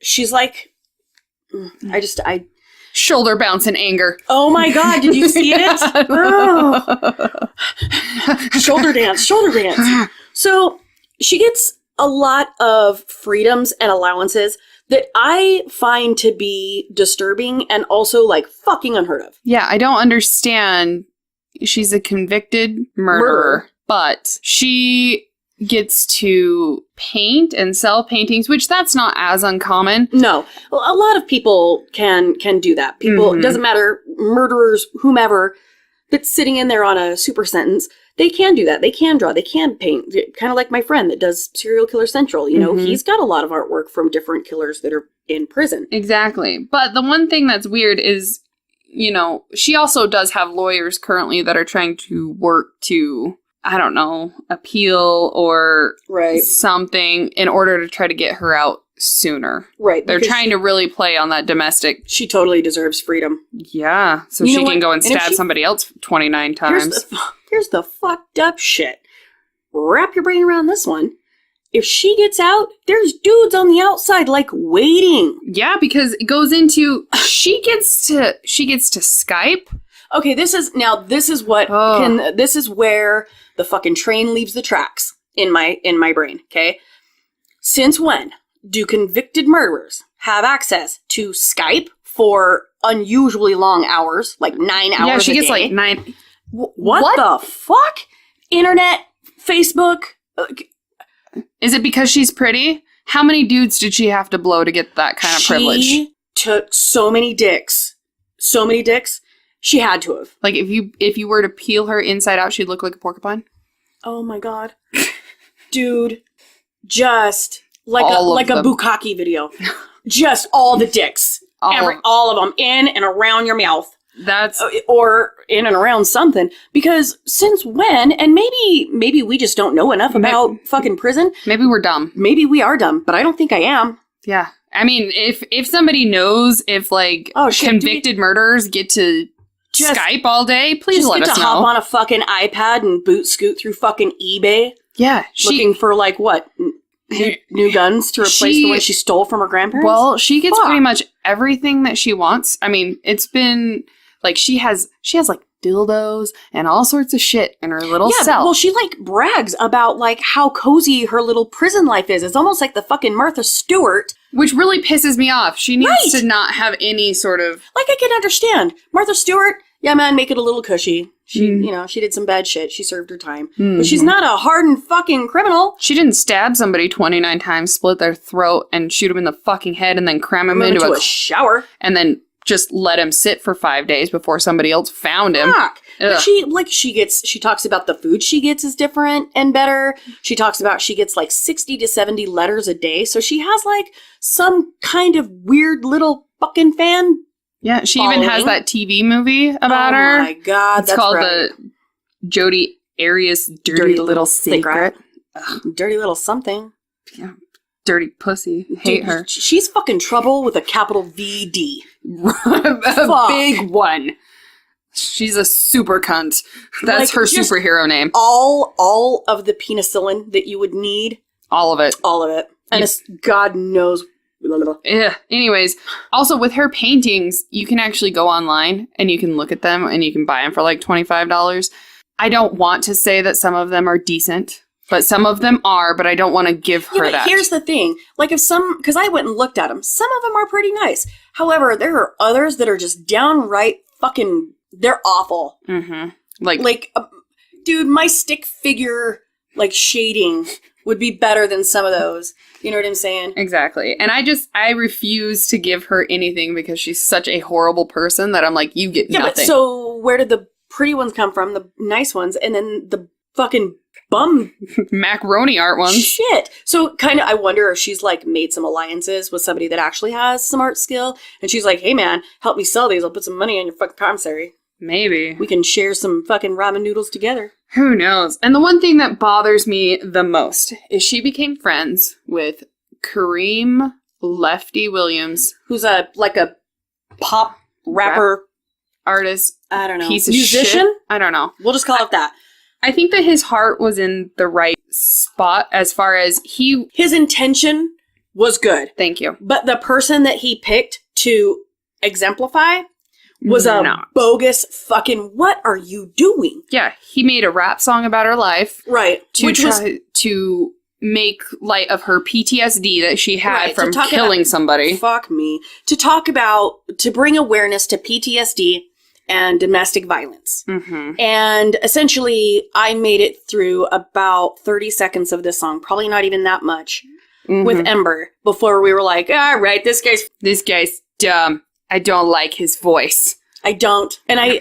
[SPEAKER 1] She's like...
[SPEAKER 2] Shoulder bounce in anger.
[SPEAKER 1] Oh my God, did you see it? Oh. Shoulder dance. So she gets a lot of freedoms and allowances that I find to be disturbing and also, like, fucking unheard of.
[SPEAKER 2] Yeah, I don't understand. She's a convicted murderer. But she gets to paint and sell paintings, which that's not as uncommon.
[SPEAKER 1] No. Well, a lot of people can do that. People, it doesn't matter, murderers, whomever, that's sitting in there on a super sentence, they can do that. They can draw. They can paint. Kind of like my friend that does Serial Killer Central. You know, he's got a lot of artwork from different killers that are in prison.
[SPEAKER 2] Exactly. But the one thing that's weird is, you know, she also does have lawyers currently that are trying to work to... I don't know, appeal or something in order to try to get her out sooner.
[SPEAKER 1] Right.
[SPEAKER 2] They're trying to really play on that domestic.
[SPEAKER 1] She totally deserves freedom.
[SPEAKER 2] Yeah. So she can go and stab somebody else 29 times.
[SPEAKER 1] Here's the fucked up shit. Wrap your brain around this one. If she gets out, there's dudes on the outside, like, waiting.
[SPEAKER 2] Yeah, because it goes into, she gets to Skype.
[SPEAKER 1] Okay, this is where the fucking train leaves the tracks in my brain, okay? Since when do convicted murderers have access to Skype for unusually long hours, like 9 hours a day?
[SPEAKER 2] Yeah, she gets like 9.
[SPEAKER 1] What the fuck? Internet, Facebook,
[SPEAKER 2] Is it because she's pretty? How many dudes did she have to blow to get that kind of privilege?
[SPEAKER 1] She took so many dicks. So many dicks. She had to have.
[SPEAKER 2] Like, if you were to peel her inside out, she'd look like a porcupine?
[SPEAKER 1] Oh my god. Dude. Just like a bukkake video. Just all the dicks. All of them in and around your mouth. Or in and around something. Because since when, and maybe we just don't know enough about fucking prison.
[SPEAKER 2] Maybe we're dumb.
[SPEAKER 1] Maybe we are dumb, but I don't think I am.
[SPEAKER 2] Yeah. I mean, if somebody knows if, like, convicted murderers get to Skype all day, please let us know. Just get to hop
[SPEAKER 1] on a fucking iPad and boot scoot through fucking eBay.
[SPEAKER 2] Yeah.
[SPEAKER 1] Looking for, like, what? New guns to replace the one she stole from her grandparents?
[SPEAKER 2] Well, she gets pretty much everything that she wants. I mean, it's been, like, she has like, dildos and all sorts of shit in her little cell.
[SPEAKER 1] Well, she, like, brags about, like, how cozy her little prison life is. It's almost like the fucking Martha Stewart.
[SPEAKER 2] Which really pisses me off. She needs to not have any sort of...
[SPEAKER 1] Like, I can understand. Martha Stewart, yeah, man, make it a little cushy. She, you know, she did some bad shit. She served her time. But she's not a hardened fucking criminal.
[SPEAKER 2] She didn't stab somebody 29 times, split their throat, and shoot him in the fucking head, and then cram him into a
[SPEAKER 1] shower.
[SPEAKER 2] And then just let him sit for 5 days before somebody else found him.
[SPEAKER 1] But she talks about the food she gets is different and better. She talks about she gets like 60 to 70 letters a day. So she has like some kind of weird little fucking fan.
[SPEAKER 2] Yeah, she even has that TV movie about her.
[SPEAKER 1] Oh my god,
[SPEAKER 2] it's called the Jodi Arias Dirty Little Secret.
[SPEAKER 1] Dirty little something.
[SPEAKER 2] Yeah. Dirty pussy. Hate her.
[SPEAKER 1] She's fucking trouble with a capital VD.
[SPEAKER 2] A big one. She's a super cunt. That's her superhero name.
[SPEAKER 1] All of the penicillin that you would need.
[SPEAKER 2] All of it.
[SPEAKER 1] All of it. And it's God knows.
[SPEAKER 2] Yeah. Anyways, also with her paintings, you can actually go online and you can look at them and you can buy them for like $25. I don't want to say that some of them are decent. But some of them are, but I don't want to give her that.
[SPEAKER 1] Here's the thing. Like because I went and looked at them, some of them are pretty nice. However, there are others that are just downright fucking, they're awful.
[SPEAKER 2] Mm-hmm.
[SPEAKER 1] Dude, my stick figure, like, shading would be better than some of those. You know what I'm saying?
[SPEAKER 2] Exactly. And I refuse to give her anything because she's such a horrible person that I'm like, you get nothing.
[SPEAKER 1] But so where did the pretty ones come from? The nice ones, and then the fucking bum
[SPEAKER 2] macaroni art ones.
[SPEAKER 1] Shit. So kind of, I wonder if she's like made some alliances with somebody that actually has some art skill, and she's like, hey man, help me sell these. I'll put some money on your fucking commissary.
[SPEAKER 2] Maybe.
[SPEAKER 1] We can share some fucking ramen noodles together.
[SPEAKER 2] Who knows? And the one thing that bothers me the most is she became friends with Kareem Lefty Williams,
[SPEAKER 1] who's a pop rapper
[SPEAKER 2] artist.
[SPEAKER 1] I don't know.
[SPEAKER 2] Piece of
[SPEAKER 1] musician?
[SPEAKER 2] Shit. I don't know.
[SPEAKER 1] We'll just call it that.
[SPEAKER 2] I think that his heart was in the right spot as far as
[SPEAKER 1] his intention was good.
[SPEAKER 2] Thank you.
[SPEAKER 1] But the person that he picked to exemplify was a bogus fucking, what are you doing?
[SPEAKER 2] Yeah, he made a rap song about her life.
[SPEAKER 1] Right.
[SPEAKER 2] To make light of her PTSD that she had from killing somebody.
[SPEAKER 1] Fuck me. To bring awareness to PTSD and domestic violence.
[SPEAKER 2] Mm-hmm.
[SPEAKER 1] And essentially, I made it through about 30 seconds of this song, probably not even that much, with Ember, before we were like, all right, this guy's
[SPEAKER 2] dumb. I don't like his voice.
[SPEAKER 1] I don't. And I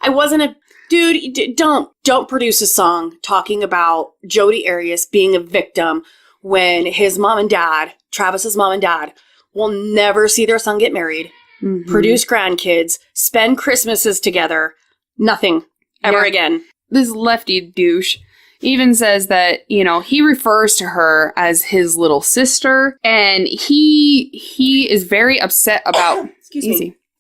[SPEAKER 1] wasn't dude, don't produce a song talking about Jodi Arias being a victim when his mom and dad, Travis's mom and dad, will never see their son get married. Produce grandkids, spend Christmases together, nothing ever again.
[SPEAKER 2] This Lefty douche even says that, you know, he refers to her as his little sister, and he is very upset about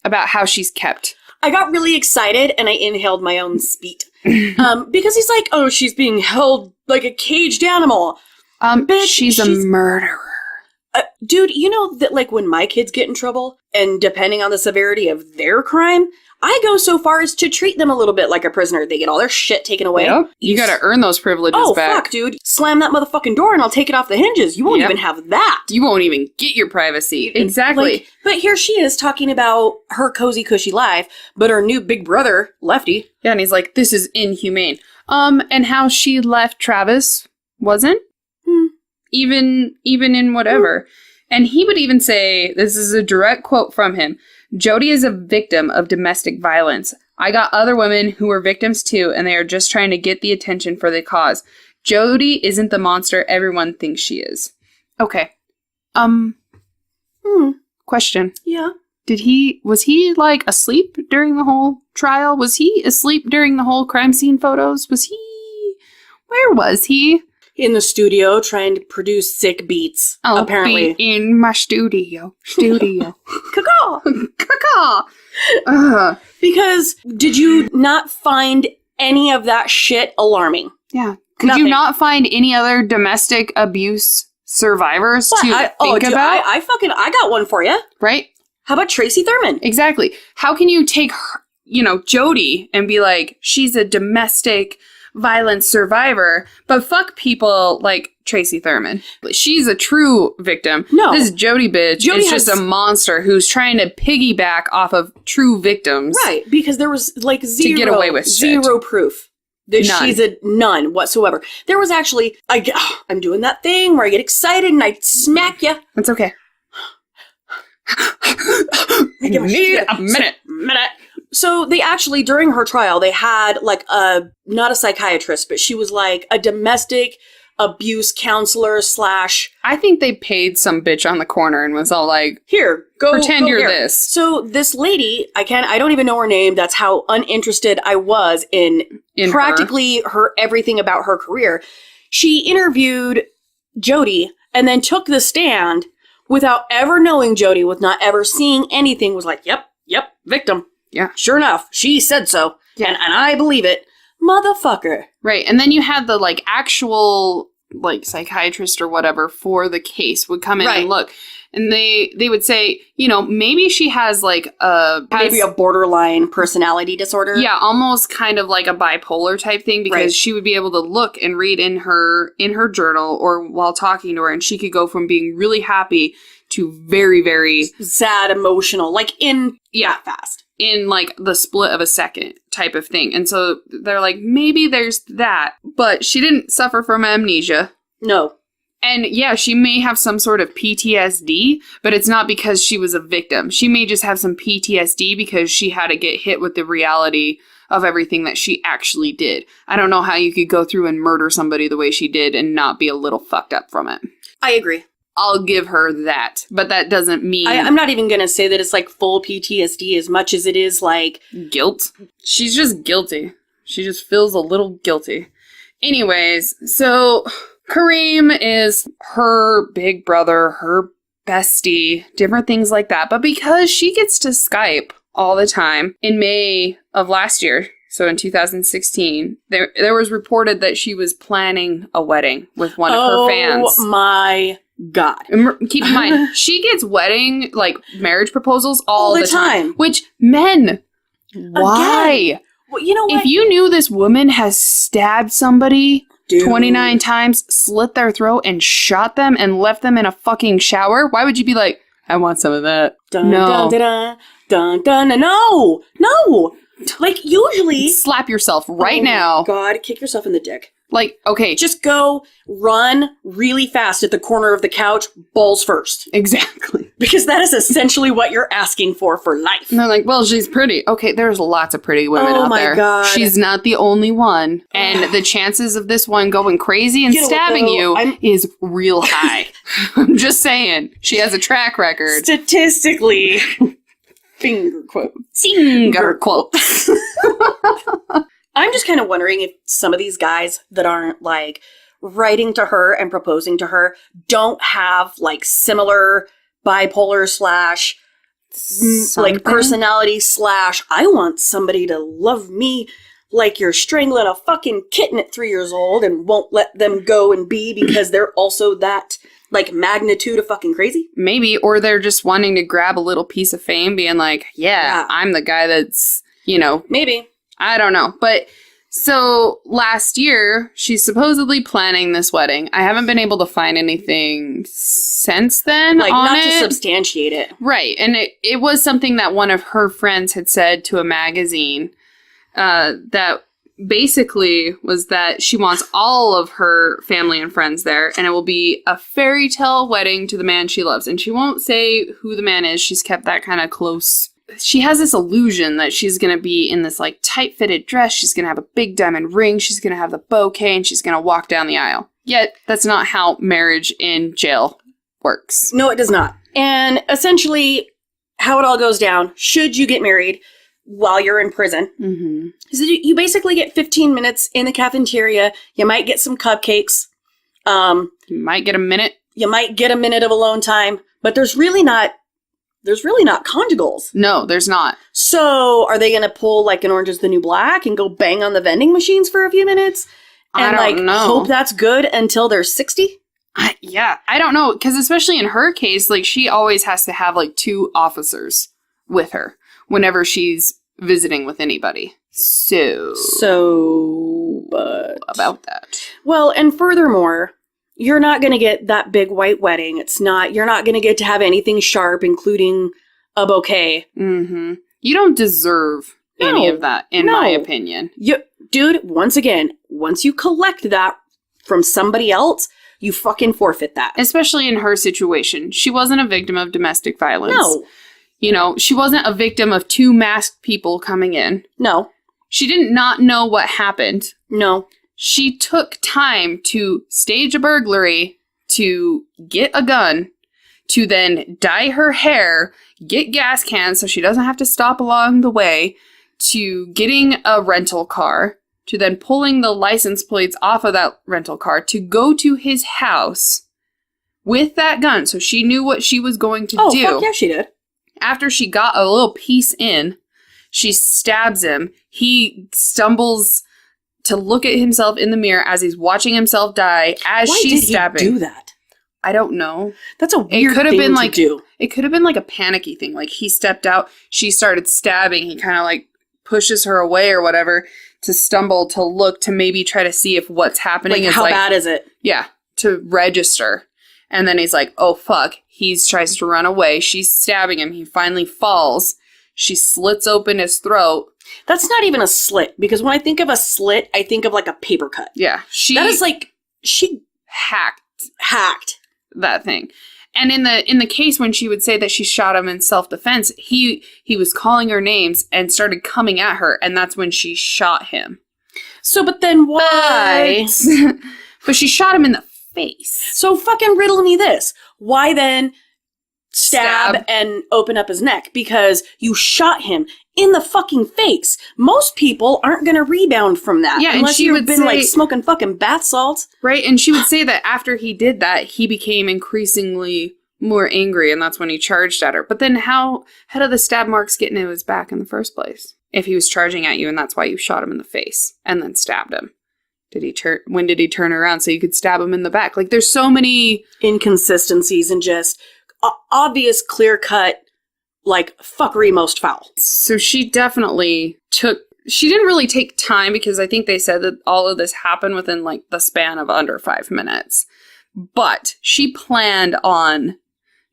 [SPEAKER 2] about how she's kept.
[SPEAKER 1] I got really excited and I inhaled my own speet. Because he's like, oh, she's being held like a caged animal.
[SPEAKER 2] Bitch, she's a murderer.
[SPEAKER 1] Dude, you know that, like, when my kids get in trouble, and depending on the severity of their crime, I go so far as to treat them a little bit like a prisoner. They get all their shit taken away.
[SPEAKER 2] Yep. You gotta earn those privileges back.
[SPEAKER 1] Oh, fuck, dude. Slam that motherfucking door and I'll take it off the hinges. You won't even have that.
[SPEAKER 2] You won't even get your privacy. Exactly.
[SPEAKER 1] But here she is talking about her cozy, cushy life, but her new big brother, Lefty.
[SPEAKER 2] Yeah, and he's like, this is inhumane. And how she left Travis wasn't. Even in whatever. And he would even say, this is a direct quote from him, Jodi is a victim of domestic violence. I got other women who were victims too, and they are just trying to get the attention for the cause. Jodi isn't the monster everyone thinks she is. Okay. Question.
[SPEAKER 1] Yeah.
[SPEAKER 2] Was he, like, asleep during the whole trial? Was he asleep during the whole crime scene photos? Where was he?
[SPEAKER 1] In the studio trying to produce sick beats, apparently.
[SPEAKER 2] Be in my studio.
[SPEAKER 1] Caw-caw!
[SPEAKER 2] Caw-caw!
[SPEAKER 1] Because did you not find any of that shit alarming?
[SPEAKER 2] Yeah. Could you not find any other domestic abuse survivors to think about?
[SPEAKER 1] I got one for you.
[SPEAKER 2] Right?
[SPEAKER 1] How about Tracy Thurman?
[SPEAKER 2] Exactly. How can you take her, Jodi and be like, she's a domestic violence survivor, but fuck people like Tracy Thurman. She's a true victim.
[SPEAKER 1] No.
[SPEAKER 2] This Jodi bitch is just a monster who's trying to piggyback off of true victims.
[SPEAKER 1] Right, because there was like
[SPEAKER 2] to get away with shit.
[SPEAKER 1] Zero proof that she's none whatsoever. There was actually, I'm doing that thing where I get excited and I smack you.
[SPEAKER 2] It's okay.
[SPEAKER 1] I need a minute. So they actually, during her trial, they had like not a psychiatrist, but she was like a domestic abuse counselor /
[SPEAKER 2] I think they paid some bitch on the corner and was all like,
[SPEAKER 1] here,
[SPEAKER 2] pretend you're
[SPEAKER 1] here.
[SPEAKER 2] this.
[SPEAKER 1] So this lady, I don't even know her name. That's how uninterested I was in practically her everything about her career. She interviewed Jodi and then took the stand without ever knowing Jodi, with not ever seeing anything, was like, yep, victim.
[SPEAKER 2] Yeah.
[SPEAKER 1] Sure enough, she said so. Yeah. And I believe it. Motherfucker.
[SPEAKER 2] Right. And then you had the like actual like psychiatrist or whatever for the case would come in and look. And they would say, maybe she has like maybe
[SPEAKER 1] a borderline personality disorder.
[SPEAKER 2] Yeah, almost kind of like a bipolar type thing, because she would be able to look and read in her journal or while talking to her, and she could go from being really happy to very, very
[SPEAKER 1] sad, emotional, like fast.
[SPEAKER 2] In like the split of a second type of thing. And so they're like, maybe there's that, but she didn't suffer from amnesia.
[SPEAKER 1] No.
[SPEAKER 2] And yeah, she may have some sort of PTSD, but it's not because she was a victim. She may just have some PTSD because she had to get hit with the reality of everything that she actually did. I don't know how you could go through and murder somebody the way she did and not be a little fucked up from it.
[SPEAKER 1] I agree.
[SPEAKER 2] I'll give her that, but that doesn't mean...
[SPEAKER 1] I'm not even going to say that it's like full PTSD as much as it is like...
[SPEAKER 2] guilt. She's just guilty. She just feels a little guilty. Anyways, so Kareem is her big brother, her bestie, different things like that. But because she gets to Skype all the time, in May of last year, so in 2016, there was reported that she was planning a wedding with one of her fans.
[SPEAKER 1] Oh my God.
[SPEAKER 2] And keep in mind, she gets marriage proposals all the time. Which, men, why?
[SPEAKER 1] Again. Well, you know what?
[SPEAKER 2] If you knew this woman has stabbed somebody 29 times, slit their throat, and shot them and left them in a fucking shower, why would you be like, I want some of that?
[SPEAKER 1] Dun,
[SPEAKER 2] no.
[SPEAKER 1] Dun, dun, dun, dun, no. Like, usually...
[SPEAKER 2] Slap yourself right now.
[SPEAKER 1] God, kick yourself in the dick.
[SPEAKER 2] Like, okay.
[SPEAKER 1] Just go run really fast at the corner of the couch, balls first.
[SPEAKER 2] Exactly.
[SPEAKER 1] Because that is essentially what you're asking for life.
[SPEAKER 2] And they're like, well, she's pretty. Okay, there's lots of pretty women out there. Oh my God. She's not the only one. And the chances of this one going crazy and stabbing you is real high. I'm just saying. She has a track record.
[SPEAKER 1] Statistically. Finger quotes.
[SPEAKER 2] Finger quotes.
[SPEAKER 1] I'm just kind of wondering if some of these guys that aren't like writing to her and proposing to her don't have like similar bipolar / like personality / I want somebody to love me like you're strangling a fucking kitten at 3 years old and won't let them go and be because they're also that like magnitude of fucking crazy.
[SPEAKER 2] Maybe, or they're just wanting to grab a little piece of fame being like, yeah. I'm the guy that's,
[SPEAKER 1] Maybe.
[SPEAKER 2] I don't know. But so last year, she's supposedly planning this wedding. I haven't been able to find anything since then
[SPEAKER 1] like,
[SPEAKER 2] on
[SPEAKER 1] not
[SPEAKER 2] it.
[SPEAKER 1] to substantiate it.
[SPEAKER 2] Right. And it was something that one of her friends had said to a magazine that basically was that she wants all of her family and friends there, and it will be a fairy tale wedding to the man she loves. And she won't say who the man is. She's kept that kind of close. She has this illusion that she's going to be in this, like, tight-fitted dress. She's going to have a big diamond ring. She's going to have the bouquet, and she's going to walk down the aisle. Yet, that's not how marriage in jail works.
[SPEAKER 1] No, it does not. And essentially, how it all goes down, should you get married while you're in prison, is you basically get 15 minutes in the cafeteria. You might get some cupcakes.
[SPEAKER 2] You might get a minute.
[SPEAKER 1] You might get a minute of alone time, but there's really not conjugals.
[SPEAKER 2] No, there's not.
[SPEAKER 1] So are they going to pull like an Orange is the New Black and go bang on the vending machines for a few minutes? And
[SPEAKER 2] I don't know.
[SPEAKER 1] Hope that's good until they're 60?
[SPEAKER 2] Yeah, I don't know. Because especially in her case, like, she always has to have like 2 officers with her whenever she's visiting with anybody. But about that.
[SPEAKER 1] Well, and furthermore, you're not going to get that big white wedding. You're not going to get to have anything sharp, including a bouquet.
[SPEAKER 2] You don't deserve any of that, in my opinion.
[SPEAKER 1] Dude, once again, once you collect that from somebody else, you fucking forfeit that.
[SPEAKER 2] Especially in her situation. She wasn't a victim of domestic violence.
[SPEAKER 1] No.
[SPEAKER 2] You know, she wasn't a victim of 2 masked people coming in.
[SPEAKER 1] No.
[SPEAKER 2] She didn't not know what happened.
[SPEAKER 1] No.
[SPEAKER 2] She took time to stage a burglary, to get a gun, to then dye her hair, get gas cans so she doesn't have to stop along the way, to getting a rental car, to then pulling the license plates off of that rental car, to go to his house with that gun. So she knew what she was going to do.
[SPEAKER 1] Oh, fuck yeah, she did.
[SPEAKER 2] After she got a little piece in, she stabs him. He stumbles to look at himself in the mirror as he's watching himself die as she's stabbing.
[SPEAKER 1] Why did he do that?
[SPEAKER 2] I don't know.
[SPEAKER 1] That's a weird thing to do.
[SPEAKER 2] It could have been like a panicky thing. Like, he stepped out, she started stabbing, he kind of like pushes her away or whatever to stumble to look to maybe try to see if what's happening is
[SPEAKER 1] how bad is it?
[SPEAKER 2] Yeah, to register. And then he's like, oh fuck. He tries to run away. She's stabbing him. He finally falls. She slits open his throat.
[SPEAKER 1] That's not even a slit, because when I think of a slit, I think of like a paper cut.
[SPEAKER 2] Yeah.
[SPEAKER 1] That is like, she
[SPEAKER 2] hacked that thing. And in the case when she would say that she shot him in self-defense, he was calling her names and started coming at her, and that's when she shot him.
[SPEAKER 1] So, but then why?
[SPEAKER 2] But she shot him in the face.
[SPEAKER 1] So fucking riddle me this. Why then stab and open up his neck? Because you shot him in the fucking face. Most people aren't going to rebound from that.
[SPEAKER 2] Yeah,
[SPEAKER 1] unless you've been like smoking fucking bath salts.
[SPEAKER 2] Right, and she would say that after he did that, he became increasingly more angry, and that's when he charged at her. But then how did the stab marks get into his back in the first place? If he was charging at you and that's why you shot him in the face and then stabbed him. When did he turn around so you could stab him in the back? Like, there's so many
[SPEAKER 1] inconsistencies and just obvious, clear-cut, like, fuckery most foul.
[SPEAKER 2] So she definitely she didn't really take time, because I think they said that all of this happened within, like, the span of under 5 minutes. But she planned on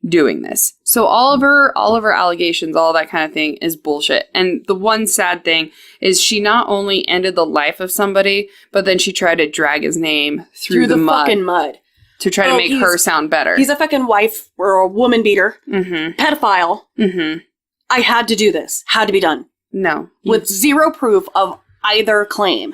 [SPEAKER 2] doing this. So all of her allegations, all that kind of thing is bullshit. And the one sad thing is she not only ended the life of somebody, but then she tried to drag his name through the
[SPEAKER 1] fucking mud.
[SPEAKER 2] To try to make her sound better.
[SPEAKER 1] He's a fucking wife or a woman beater. Pedophile. I had to do this. Had to be done.
[SPEAKER 2] No.
[SPEAKER 1] With zero proof of either claim.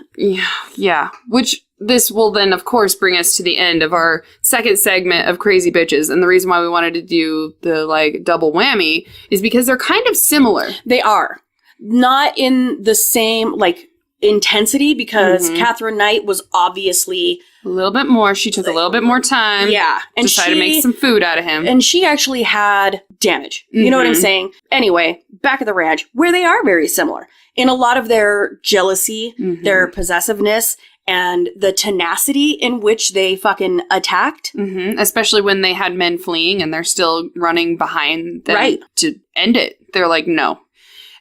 [SPEAKER 2] Yeah. Which this will then, of course, bring us to the end of our second segment of Crazy Bitches. And the reason why we wanted to do the, like, double whammy is because they're kind of similar.
[SPEAKER 1] They are. Not in the same, like, intensity, because Catherine Knight was obviously
[SPEAKER 2] a little bit more. She took a little bit more time.
[SPEAKER 1] Yeah.
[SPEAKER 2] And decided to make some food out of him.
[SPEAKER 1] And she actually had damage. You know what I'm saying? Anyway, back at the ranch, where they are very similar. In a lot of their jealousy, their possessiveness, and the tenacity in which they fucking attacked.
[SPEAKER 2] Especially when they had men fleeing and they're still running behind them to end it. They're like, no.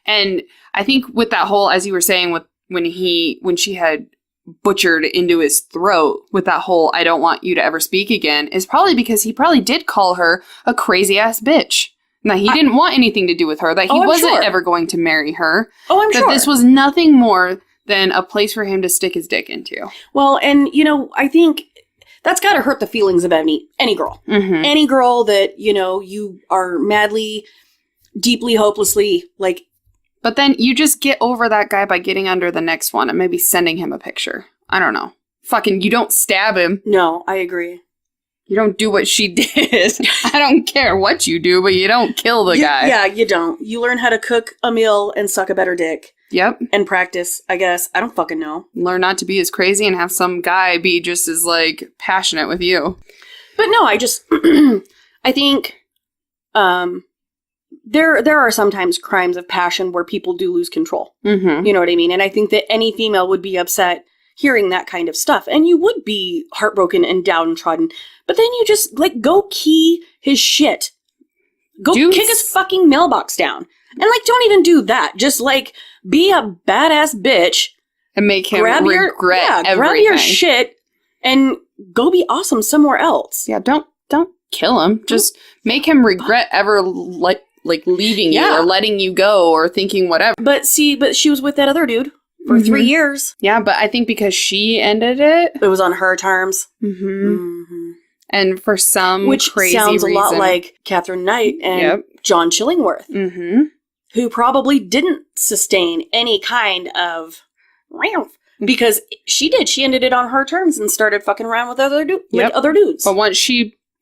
[SPEAKER 2] And I think with that whole, as you were saying, with when she had butchered into his throat with that whole "I don't want you to ever speak again" is probably because he probably did call her a crazy ass bitch. That he didn't want anything to do with her. That he wasn't ever going to marry her.
[SPEAKER 1] Oh, I'm sure.
[SPEAKER 2] That this was nothing more than a place for him to stick his dick into.
[SPEAKER 1] Well, and, you know, I think that's got to hurt the feelings of any girl.
[SPEAKER 2] Mm-hmm.
[SPEAKER 1] Any girl that, you know, you are madly, deeply, hopelessly, like...
[SPEAKER 2] But then you just get over that guy by getting under the next one and maybe sending him a picture. I don't know. Fucking, you don't stab him.
[SPEAKER 1] No, I agree.
[SPEAKER 2] You don't do what she did. I don't care what you do, but you don't kill the guy.
[SPEAKER 1] Yeah, you don't. You learn how to cook a meal and suck a better dick.
[SPEAKER 2] Yep.
[SPEAKER 1] And practice, I guess. I don't fucking know.
[SPEAKER 2] Learn not to be as crazy and have some guy be just as, like, passionate with you.
[SPEAKER 1] But no, I just... I think... There are sometimes crimes of passion where people do lose control.
[SPEAKER 2] Mm-hmm.
[SPEAKER 1] You know what I mean? And I think that any female would be upset hearing that kind of stuff. And you would be heartbroken and downtrodden. But then you just, like, go key his shit. Go kick his fucking mailbox down. And, like, don't even do that. Just, like, be a badass bitch.
[SPEAKER 2] And make him regret everything.
[SPEAKER 1] Grab your shit and go be awesome somewhere else.
[SPEAKER 2] Yeah, don't kill him. Just make him regret ever, like leaving you or letting you go or thinking whatever.
[SPEAKER 1] But she was with that other dude for 3 years.
[SPEAKER 2] Yeah, but I think because she ended it.
[SPEAKER 1] It was on her terms.
[SPEAKER 2] Mm-hmm. Mm-hmm. And for some
[SPEAKER 1] Which
[SPEAKER 2] crazy
[SPEAKER 1] sounds
[SPEAKER 2] reason.
[SPEAKER 1] a lot like Catherine Knight and John Chillingworth.
[SPEAKER 2] Mm-hmm.
[SPEAKER 1] Who probably didn't sustain any kind of... Because she did. She ended it on her terms and started fucking around with other dudes.
[SPEAKER 2] But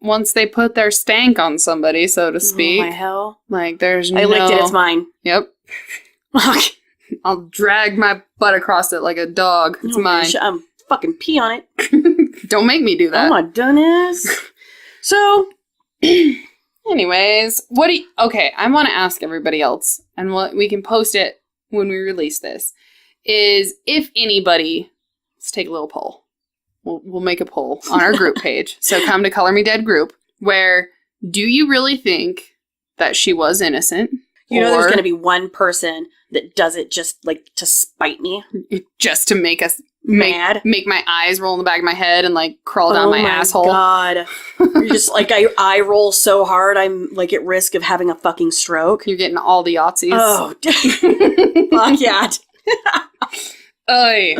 [SPEAKER 2] once they put their stank on somebody, so to speak.
[SPEAKER 1] Oh, my hell.
[SPEAKER 2] Like, there's
[SPEAKER 1] I licked it, it's mine.
[SPEAKER 2] Yep. I'll drag my butt across it like a dog. It's mine.
[SPEAKER 1] I'm fucking pee on it.
[SPEAKER 2] Don't make me do that.
[SPEAKER 1] Oh my goodness. So,
[SPEAKER 2] anyways, okay, I want to ask everybody else, and we can post it when we release this, is if anybody, let's take a little poll. We'll make a poll on our group page. So come to Color Me Dead group, where do you really think that she was innocent?
[SPEAKER 1] You know there's going to be one person that does it just, like, to spite me.
[SPEAKER 2] Just to make us
[SPEAKER 1] mad.
[SPEAKER 2] Make my eyes roll in the back of my head and, like, crawl down my asshole.
[SPEAKER 1] Oh, my God. You're just, like, I roll so hard, I'm, like, at risk of having a fucking stroke.
[SPEAKER 2] You're getting all the Yahtzees.
[SPEAKER 1] Oh. Fuck yeah.
[SPEAKER 2] Oy.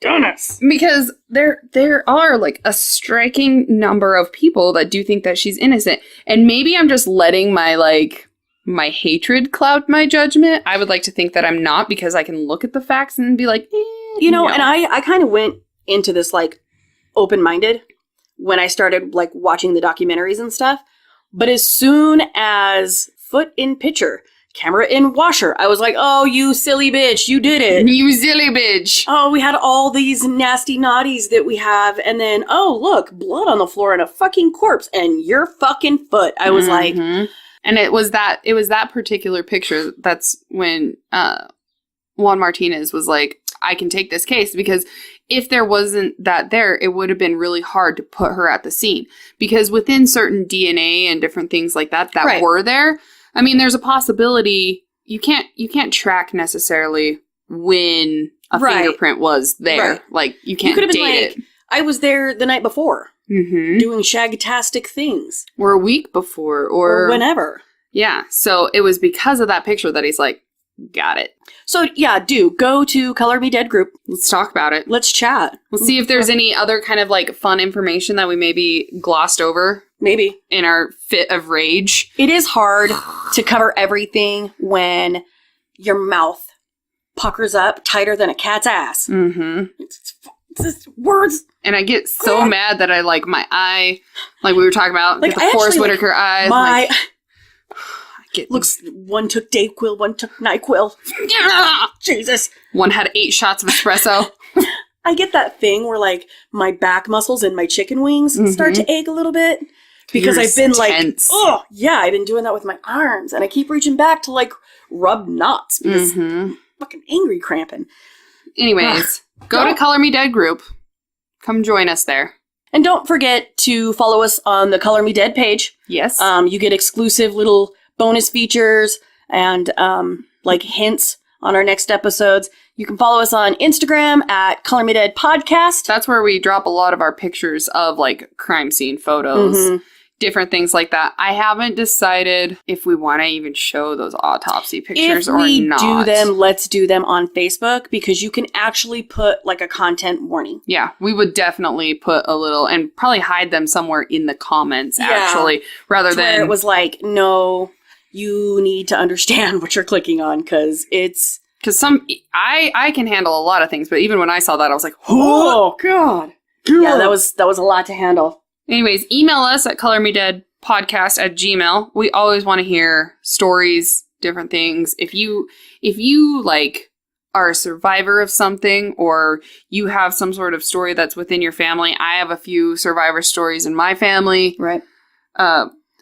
[SPEAKER 2] Donuts. Because there are, like, a striking number of people that do think that she's innocent. And maybe I'm just letting my hatred cloud my judgment. I would like to think that I'm not, because I can look at the facts and be like,
[SPEAKER 1] you know, no. And I kind of went into this, like, open-minded when I started, like, watching the documentaries and stuff. But as soon as foot in picture, camera in washer, I was like, oh, you silly bitch, you did it.
[SPEAKER 2] You silly bitch.
[SPEAKER 1] Oh, we had all these nasty naughties that we have, and then, oh, look, blood on the floor and a fucking corpse, and your fucking foot. I was like...
[SPEAKER 2] And it was that particular picture that's when Juan Martinez was like, I can take this case, because if there wasn't that there, it would have been really hard to put her at the scene. Because within certain DNA and different things like that were there, I mean, there's a possibility you can't track necessarily when a fingerprint was there. Right. Like, you can't date it.
[SPEAKER 1] I was there the night before. Mm-hmm. Doing shagtastic things.
[SPEAKER 2] Or a week before. Or
[SPEAKER 1] whenever.
[SPEAKER 2] Yeah. So it was because of that picture that he's like, got it.
[SPEAKER 1] So, yeah, go to Color Me Dead group.
[SPEAKER 2] Let's talk about it.
[SPEAKER 1] Let's chat.
[SPEAKER 2] We'll see if there's any other kind of, like, fun information that we maybe glossed over.
[SPEAKER 1] Maybe.
[SPEAKER 2] In our fit of rage.
[SPEAKER 1] It is hard to cover everything when your mouth puckers up tighter than a cat's ass. Mm-hmm. It's just words.
[SPEAKER 2] And I get so mad that I, like, my eye, like we were talking about, like the Forrest Whitaker eyes.
[SPEAKER 1] My looks, one took Dayquil, one took NyQuil. Jesus.
[SPEAKER 2] One had 8 shots of espresso.
[SPEAKER 1] I get that thing where, like, my back muscles and my chicken wings start to ache a little bit. Because I've been tense. I've been doing that with my arms. And I keep reaching back to, like, rub knots. Because I'm fucking angry cramping.
[SPEAKER 2] Anyways, go to Color Me Dead group. Come join us there.
[SPEAKER 1] And don't forget to follow us on the Color Me Dead page.
[SPEAKER 2] Yes.
[SPEAKER 1] You get exclusive little bonus features and, like, hints on our next episodes. You can follow us on Instagram at Color Me Dead Podcast.
[SPEAKER 2] That's where we drop a lot of our pictures of, like, crime scene photos. different things like that. I haven't decided if we want to even show those autopsy pictures or not.
[SPEAKER 1] If we do them, let's do them on Facebook because you can actually put like a content warning.
[SPEAKER 2] Yeah, we would definitely put a little and probably hide them somewhere in the comments actually, rather than
[SPEAKER 1] it was like, no, you need to understand what you're clicking on because it's
[SPEAKER 2] I can handle a lot of things, but even when I saw that, I was like,
[SPEAKER 1] oh God. Yeah, that was a lot to handle.
[SPEAKER 2] Anyways, email us at colormedeadpodcast@gmail.com. We always want to hear stories, different things. If you like are a survivor of something or you have some sort of story that's within your family, I have a few survivor stories in my family.
[SPEAKER 1] Right.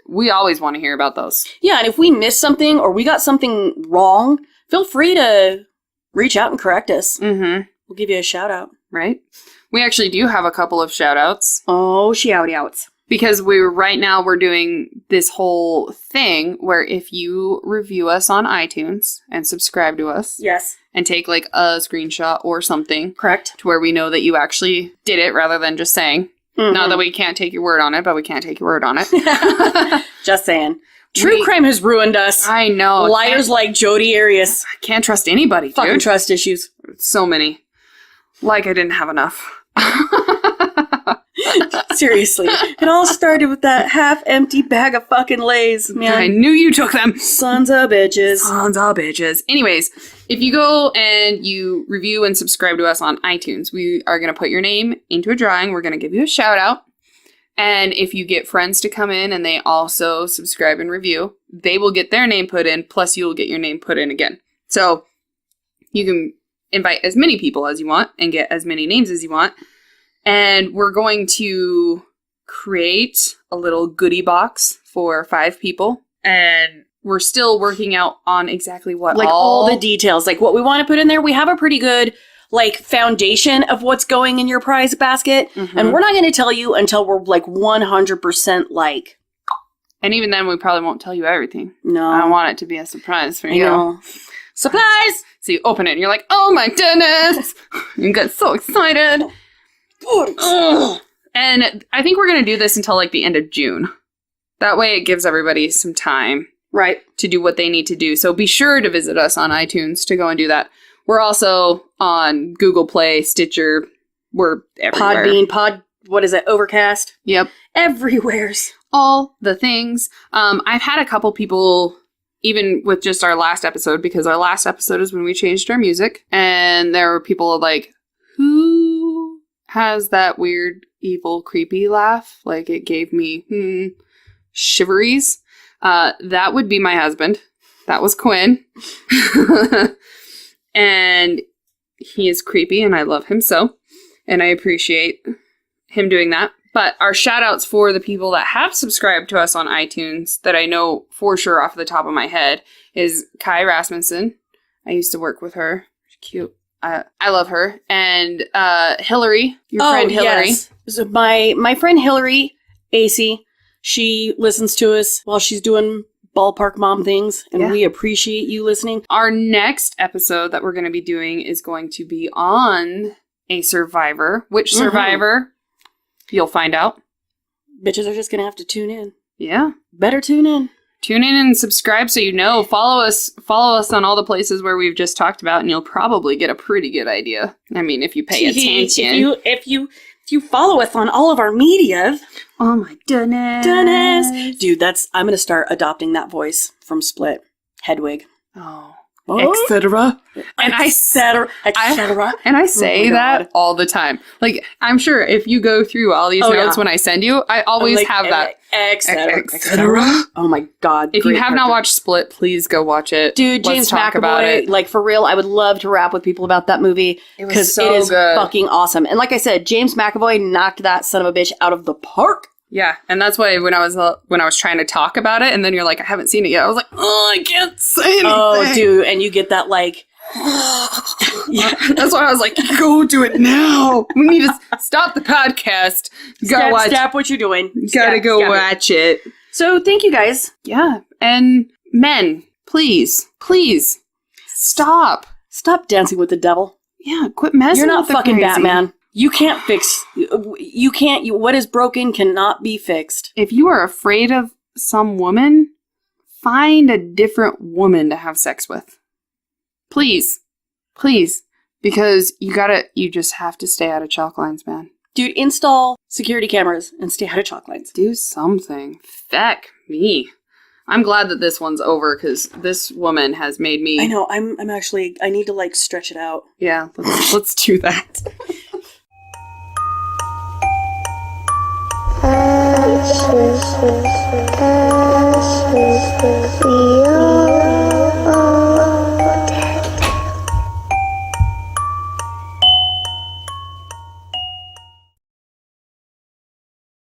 [SPEAKER 2] We always want to hear about those.
[SPEAKER 1] Yeah, and if we missed something or we got something wrong, feel free to reach out and correct us.
[SPEAKER 2] Mm-hmm.
[SPEAKER 1] We'll give you a shout out.
[SPEAKER 2] Right? We actually do have a couple of shout outs.
[SPEAKER 1] Oh, shout-outs.
[SPEAKER 2] Because right now we're doing this whole thing where if you review us on iTunes and subscribe to us.
[SPEAKER 1] Yes.
[SPEAKER 2] And take like a screenshot or something.
[SPEAKER 1] Correct.
[SPEAKER 2] To where we know that you actually did it rather than just saying. Mm-hmm. Not that we can't take your word on it, but we can't take your word on it.
[SPEAKER 1] Just saying. True crime has ruined us.
[SPEAKER 2] I know.
[SPEAKER 1] Liars like Jodi Arias.
[SPEAKER 2] I can't trust anybody,
[SPEAKER 1] Fucking trust issues.
[SPEAKER 2] So many. Like I didn't have enough.
[SPEAKER 1] Seriously. It all started with that half-empty bag of fucking Lays, man.
[SPEAKER 2] I knew you took them.
[SPEAKER 1] Sons of bitches.
[SPEAKER 2] Sons of bitches. Anyways, if you go and you review and subscribe to us on iTunes, we are going to put your name into a drawing. We're going to give you a shout out. And if you get friends to come in and they also subscribe and review, they will get their name put in, plus you'll get your name put in again. So you can invite as many people as you want and get as many names as you want. And we're going to create a little goodie box for 5 people. And we're still working out on exactly what
[SPEAKER 1] all the details, like what we want to put in there. We have a pretty good foundation of what's going in your prize basket. Mm-hmm. And we're not going to tell you until we're 100%
[SPEAKER 2] And even then we probably won't tell you everything.
[SPEAKER 1] No.
[SPEAKER 2] I want it to be a surprise for you.
[SPEAKER 1] I know. Surprise!
[SPEAKER 2] So you open it and you're like, oh my goodness! You get so excited. And I think we're going to do this until the end of June. That way it gives everybody some time.
[SPEAKER 1] Right.
[SPEAKER 2] To do what they need to do. So be sure to visit us on iTunes to go and do that. We're also on Google Play, Stitcher. We're everywhere.
[SPEAKER 1] Podbean, Overcast?
[SPEAKER 2] Yep.
[SPEAKER 1] Everywhere's.
[SPEAKER 2] All the things. I've had a couple people, even with just our last episode, because our last episode is when we changed our music. And there were people like, who has that weird, evil, creepy laugh? It gave me shiveries. That would be my husband. That was Quinn. And he is creepy and I love him so. And I appreciate him doing that. But our shout outs for the people that have subscribed to us on iTunes that I know for sure off the top of my head is Kai Rasmussen. I used to work with her. She's cute. I love her. And Hillary, your friend Hillary.
[SPEAKER 1] Yes. So my friend Hillary, AC, she listens to us while she's doing ballpark mom things, and we appreciate you listening.
[SPEAKER 2] Our next episode that we're going to be doing is going to be on a survivor. Which survivor? You'll find out.
[SPEAKER 1] Bitches are just going to have to tune in.
[SPEAKER 2] Yeah.
[SPEAKER 1] Better tune in.
[SPEAKER 2] Tune in and subscribe so you know. Follow us on all the places where we've just talked about, and you'll probably get a pretty good idea. I mean, if you pay attention.
[SPEAKER 1] If you follow us on all of our media.
[SPEAKER 2] Oh my goodness.
[SPEAKER 1] Dude, I'm going to start adopting that voice from Split. Hedwig.
[SPEAKER 2] Oh. Etc. And I say that all the time. I'm sure if you go through all these notes when I send you, I always have that.
[SPEAKER 1] Etc. Oh my God.
[SPEAKER 2] If you have not watched Split, please go watch it.
[SPEAKER 1] Dude, James McAvoy, for real, I would love to rap with people about that movie. Because it is fucking awesome. And like I said, James McAvoy knocked that son of a bitch out of the park.
[SPEAKER 2] Yeah, and that's why when I was trying to talk about it, and then you're like, I haven't seen it yet. I was like, oh, I can't say anything.
[SPEAKER 1] Oh, dude, and you get that
[SPEAKER 2] yeah. That's why I was like, go do it now. We need to stop the podcast.
[SPEAKER 1] Stop what you're doing.
[SPEAKER 2] Gotta go watch it.
[SPEAKER 1] So thank you guys.
[SPEAKER 2] Yeah, and men, please, stop.
[SPEAKER 1] Stop dancing with the devil.
[SPEAKER 2] Yeah, quit messing.
[SPEAKER 1] You're not
[SPEAKER 2] with
[SPEAKER 1] fucking
[SPEAKER 2] crazy.
[SPEAKER 1] Batman. You can't fix... what is broken cannot be fixed.
[SPEAKER 2] If you are afraid of some woman, find a different woman to have sex with. Please. Please. Because you just have to stay out of chalk lines, man.
[SPEAKER 1] Dude, install security cameras and stay out of chalk lines.
[SPEAKER 2] Do something. Feck me. I'm glad that this one's over, because this woman has made me...
[SPEAKER 1] I know, I'm actually... I need to, like, stretch it out.
[SPEAKER 2] Yeah, let's do that.
[SPEAKER 4] Ashes,